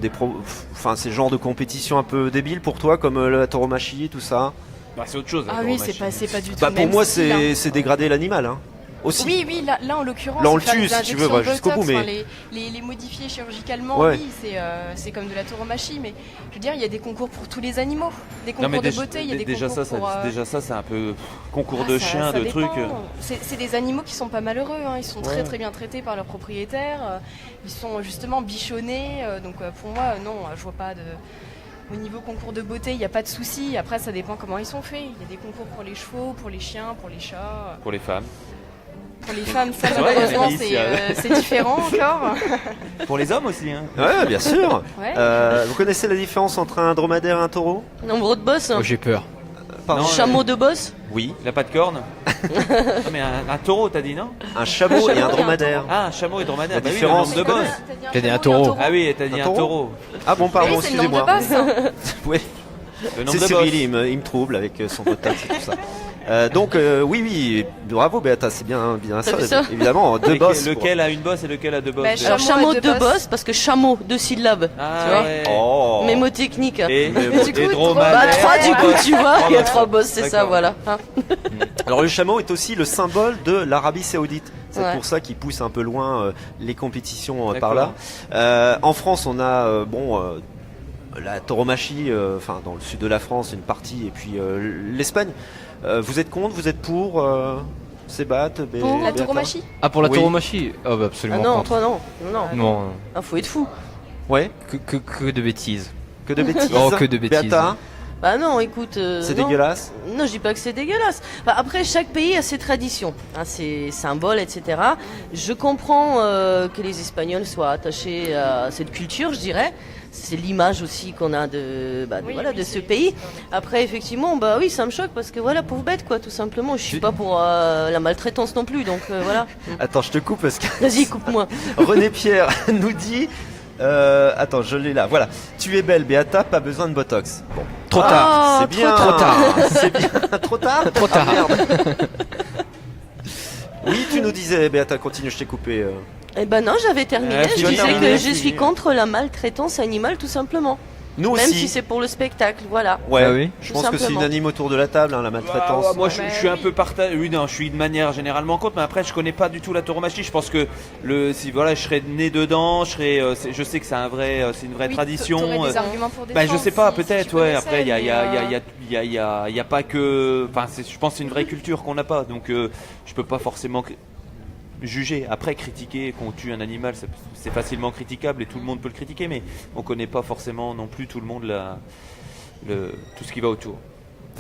enfin, c'est le genre de compétition un peu débile pour toi, comme la tauromachie, tout ça. Bah, c'est autre chose. Ah oui, c'est pas du tout. Bah le pour même moi, style, hein. c'est dégrader l'animal, hein. Aussi. Oui, là en l'occurrence, Là, on le faire tue, des si tu veux, injections ouais, jusqu'au Botox, bout, mais- enfin, les modifier chirurgicalement, Ouais. oui, c'est comme de la tauromachie, mais je veux dire, il y a des concours pour tous les animaux, des Non, concours mais de beauté, il y a des déjà concours ça, pour. déjà ça, c'est un peu concours Ah, de ça- chiens, ça de dépend. trucs. C'est des animaux qui sont pas malheureux, hein, ils sont Ouais. très très bien traités par leurs propriétaires, ils sont justement bichonnés, donc pour moi, non, je vois pas de. Au niveau concours de beauté, il n'y a pas de souci. Après, ça dépend comment ils sont faits. Il y a des concours pour les chevaux, pour les chiens, pour les chats. Pour les femmes. Pour les femmes, ça, Ouais, malheureusement, Alice, il y a- c'est différent encore. Pour les hommes aussi. Hein. Ouais, bien sûr. Ouais. Vous connaissez la différence entre un dromadaire et un taureau? Nombre de boss. Oh, j'ai peur. Pardon. Non, Chameau de boss. Oui. Il a pas de cornes. Non, mais un taureau, t'as dit non? Un chameau et un dromadaire. Ah, un chameau et dromadaire. La Bah oui, différence le nombre de de boss. J'ai dit un taureau. Ah oui, t'as dit Un un taureau. taureau. Ah bon, pardon, Oui, c'est le nombre excusez-moi. de boss. Oui. Le nombre C'est de Cyril, boss. il me trouble avec son botox et tout ça. Donc oui, bravo Béata, c'est bien ça, vu ça évidemment, deux boss. Lequel a une bosse et lequel a deux bosses Bah, déjà Alors Chameau chameau et deux deux bosses. bosses parce que chameau 2 syllabes. Ah, tu vois ouais. Oh. Mémotechnique. Et Du coup, dromadaire. Bah 3 du coup tu vois, il y a bosses. 3 boss, c'est ça D'accord. voilà. Hein. Alors le chameau est aussi le symbole de l'Arabie Saoudite. C'est Ouais. pour ça qu'il pousse un peu loin les compétitions par D'accord. là. En France, on a la tauromachie, enfin dans le sud de la France, une partie, et puis l'Espagne. Vous êtes contre, vous êtes pour Sébat, Pour La tauromachie. Ah, pour la Oui. tauromachie? Ah, bah, Ah absolument non, contre. toi non. Non. Non, Ah, faut être fou. Ouais, que de bêtises. que de bêtises. Oh, que de bêtises. Béata, Bah non, écoute. c'est non. dégueulasse. Non, je dis pas que c'est dégueulasse. Enfin, après, chaque pays a ses traditions, hein, ses symboles, etc. Je comprends que les Espagnols soient attachés à cette culture, je dirais. C'est l'image aussi qu'on a de Oui, voilà oui, de ce c'est- pays. Après, effectivement, bah oui, ça me choque parce que voilà, pauvre bête, quoi, tout simplement. Je suis pas pour la maltraitance non plus, donc voilà. Attends, je te coupe parce que Vas-y, coupe-moi. René Pierre nous dit. Attends, je l'ai là. Voilà. Tu es belle, Béata, pas besoin de botox. Bon. Trop Ah, tard. C'est bien. trop tard. C'est bien. Trop tard. Trop tard. Ah, merde. Oui, tu nous disais, Béata, continue, je t'ai coupé. Eh ben non, j'avais terminé. Ah, Je tu as disais terminé, que je suis fini. contre la maltraitance animale, tout simplement. Nous Même aussi. si c'est pour le spectacle, voilà. Ouais. Ah oui. Je Tout pense que c'est simplement. unanime autour de la table, hein, la maltraitance. Ah, moi, Bah, je suis un oui. peu partagé. Oui, non, je suis de manière généralement contre, mais après, je connais pas du tout la tauromachie. Je pense que si voilà, je serais né dedans, je sais que c'est c'est une vraie Oui, tradition. t'aurais des arguments pour Bah, je défendre sais pas, si peut-être, tu ouais. connaissais, Après, il y a, mais, y, a, y, a, y a pas que. Enfin, je pense que c'est une vraie culture qu'on n'a pas. Donc, je peux pas forcément juger. Après, critiquer qu'on tue un animal, c'est facilement critiquable et tout le monde peut le critiquer, mais on connaît pas forcément non plus tout le monde tout ce qui va autour.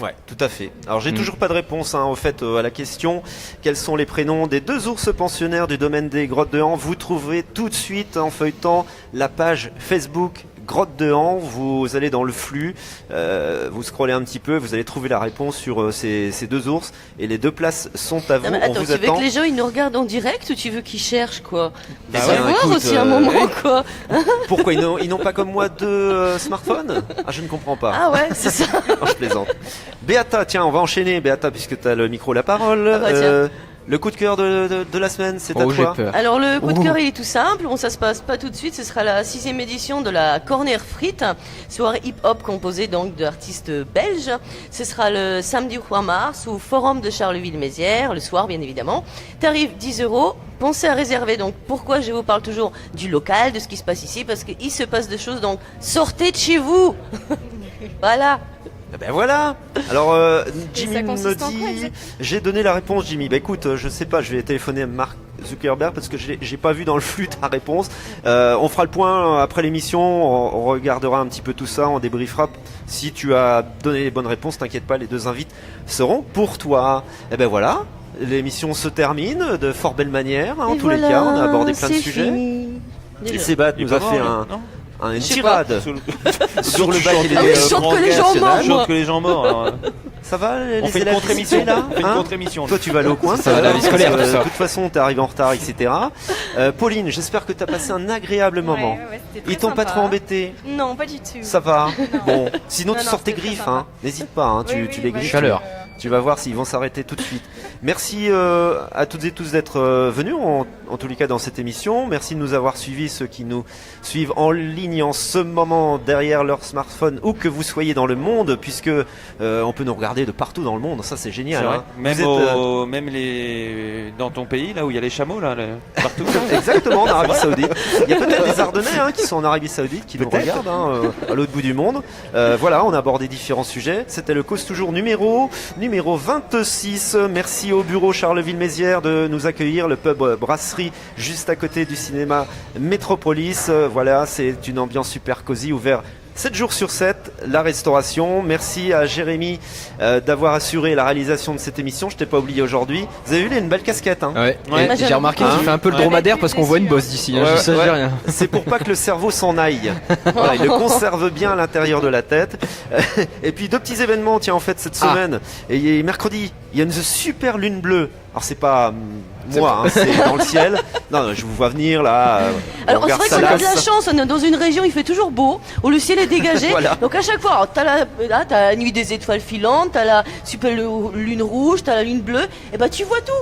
Ouais, tout à fait. Alors j'ai Mm. toujours pas de réponse au fait à la question quels sont les prénoms des 2 ours pensionnaires du domaine des Grottes de Han. Vous trouverez tout de suite en feuilletant la page Facebook Grotte de Han. Vous allez dans le flux, vous scrollez un petit peu, vous allez trouver la réponse sur ces 2 ours et les 2 places sont à vous. Non, mais On attends, vous tu veux attend. que les gens ils nous regardent en direct ou tu veux qu'ils cherchent quoi? Bah Faut ouais, voir écoute, aussi un moment ouais. quoi. Pourquoi ils n'ont pas comme moi 2 smartphones? Ah, je ne comprends pas. Ah ouais, c'est ça. Non, je plaisante. Béata, tiens, on va enchaîner. Béata, puisque tu as le micro, la parole. Ah bah, tiens. Le coup de cœur de la semaine, c'est à Oh, j'ai toi. peur. Alors le coup de Ouh. cœur il est tout simple, bon ça se passe pas tout de suite, ce sera la 6e édition de la Corner Frites, soirée hip-hop composée donc d'artistes belges. Ce sera le samedi 3 mars au Forum de Charleville-Mézières, le soir bien évidemment. Tarif 10 €. Pensez à réserver, donc pourquoi je vous parle toujours du local, de ce qui se passe ici, parce qu'il se passe des choses, donc sortez de chez vous. Voilà. Eh ben voilà. Alors Jimmy ça me consiste en quoi, dit, exact j'ai donné la réponse Jimmy. Bah écoute, je sais pas, je vais téléphoner à Mark Zuckerberg parce que j'ai pas vu dans le flux ta réponse. On fera le point après l'émission, on regardera un petit peu tout ça, on débriefera. Si tu as donné les bonnes réponses, t'inquiète pas, les 2 invités seront pour toi. Et ben voilà. L'émission se termine de fort belle manière, en Et tous les voilà, cas, on a abordé plein de c'est sujets. fini. Et Déjà. Sébat Il est nous a pas fait mort, non une Je sais pas. tirade Sur sur le bac et Ah oui, je chante que les gens morts, Je moi. chante que les gens morts. alors, Ça va les on fait une élèves contre-émission dissipés, là On fait une hein contre-émission. Toi tu vas aller au coin, Ça va, la vie parce scolaire, que, tout ça. de toute façon t'es arrivé en retard, etc. Pauline, j'espère que t'as passé un agréable moment. Ouais, c'était très Ils t'ont pas sympa. trop embêté? Non, pas du tout. Ça va. Bon, sinon Non, tu non, sors tes c'était très griffes, sympa. hein. N'hésite pas, hein. Oui, Tu oui, les bah, griffes. Chaleur. Tu vas voir s'ils vont s'arrêter tout de suite. Merci à toutes et tous d'être venus, en tous les cas dans cette émission. Merci de nous avoir suivis, ceux qui nous suivent en ligne en ce moment derrière leur smartphone, où que vous soyez dans le monde, puisque on peut nous regarder de partout dans le monde. Ça c'est génial. C'est vrai. Hein. Même, Vous êtes, même dans ton pays, là où il y a les chameaux, là, partout. exactement, en Arabie Saoudite. Il y a peut-être des Ardennais qui sont en Arabie Saoudite qui nous Peut-être. regardent à l'autre bout du monde. Voilà, on a abordé différents sujets. C'était le Cause Toujours numéro 26. Merci au bureau Charleville-Mézières de nous accueillir, le pub Brasserie juste à côté du cinéma Métropolis. Voilà, c'est une ambiance super cosy, ouvert 7 jours sur 7, la restauration. Merci à Jérémy d'avoir assuré la réalisation de cette émission. Je t'ai pas oublié aujourd'hui. Vous avez vu, il a une belle casquette. Hein. Ouais. Ouais. Et j'ai remarqué Hein qu'il fait un peu le Ouais. dromadaire parce qu'on voit une bosse d'ici. Hein. Ouais, Ça, je ouais. dis rien. C'est pour pas que le cerveau s'en aille. Voilà, il le conserve bien à l'intérieur de la tête. Et puis 2 petits événements, tiens, en fait, cette semaine. Et mercredi, il y a une super lune bleue Alors c'est pas moi, hein, c'est dans le ciel. Non, je vous vois venir là. On Alors c'est regarde vrai qu'on a de la Salas. chance, on est dans une région où il fait toujours beau, où le ciel est dégagé. Voilà. Donc à chaque fois, alors, t'as la nuit des étoiles filantes, t'as la super lune rouge, t'as la lune bleue, et bah tu vois tout.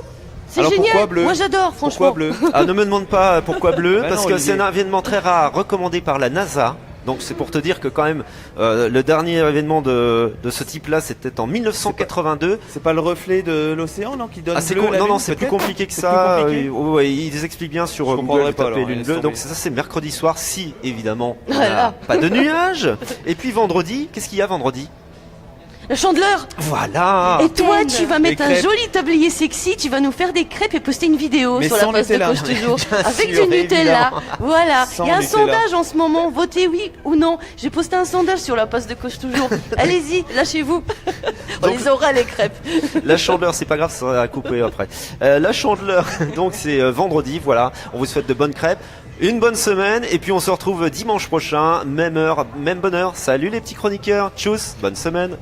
C'est Alors, génial. pourquoi bleu? Moi j'adore, franchement. Pourquoi bleu? Ah, ne me demande pas pourquoi bleu, Bah parce non, que Olivier. c'est un événement très rare, recommandé par la NASA. Donc c'est pour te dire que quand même, le dernier événement de ce type-là, c'était en 1982. C'est pas le reflet de l'océan, non, qui donne Ah, c'est bleu, la non, lune, c'est plus peut-être compliqué que C'est ça. plus compliqué Ouais, ils expliquent bien sur Je Google, comprendrais pas, taper alors, lune laisse bleue. tomber. Donc ça, c'est mercredi soir, si évidemment on Voilà. n'a pas de nuages. Et puis vendredi, qu'est-ce qu'il y a vendredi? La chandeleur. Voilà. Et toi, tu vas mettre un crêpes. joli tablier sexy, tu vas nous faire des crêpes et poster une vidéo Mais sur sans la page de Nutella. Coche Toujours. Avec sûr, du Nutella. évidemment. Voilà. Sans Il y a un Nutella. sondage en ce moment. Votez oui ou non. J'ai posté un sondage sur la page de Coche Toujours. Allez-y, lâchez-vous. On Donc- les aura les crêpes. La chandeleur, c'est pas grave, ça sera coupé après. La chandeleur, donc c'est vendredi, voilà. On vous souhaite de bonnes crêpes, une bonne semaine, et puis on se retrouve dimanche prochain, même heure, même bonne heure. Salut les petits chroniqueurs, tchuss, bonne semaine.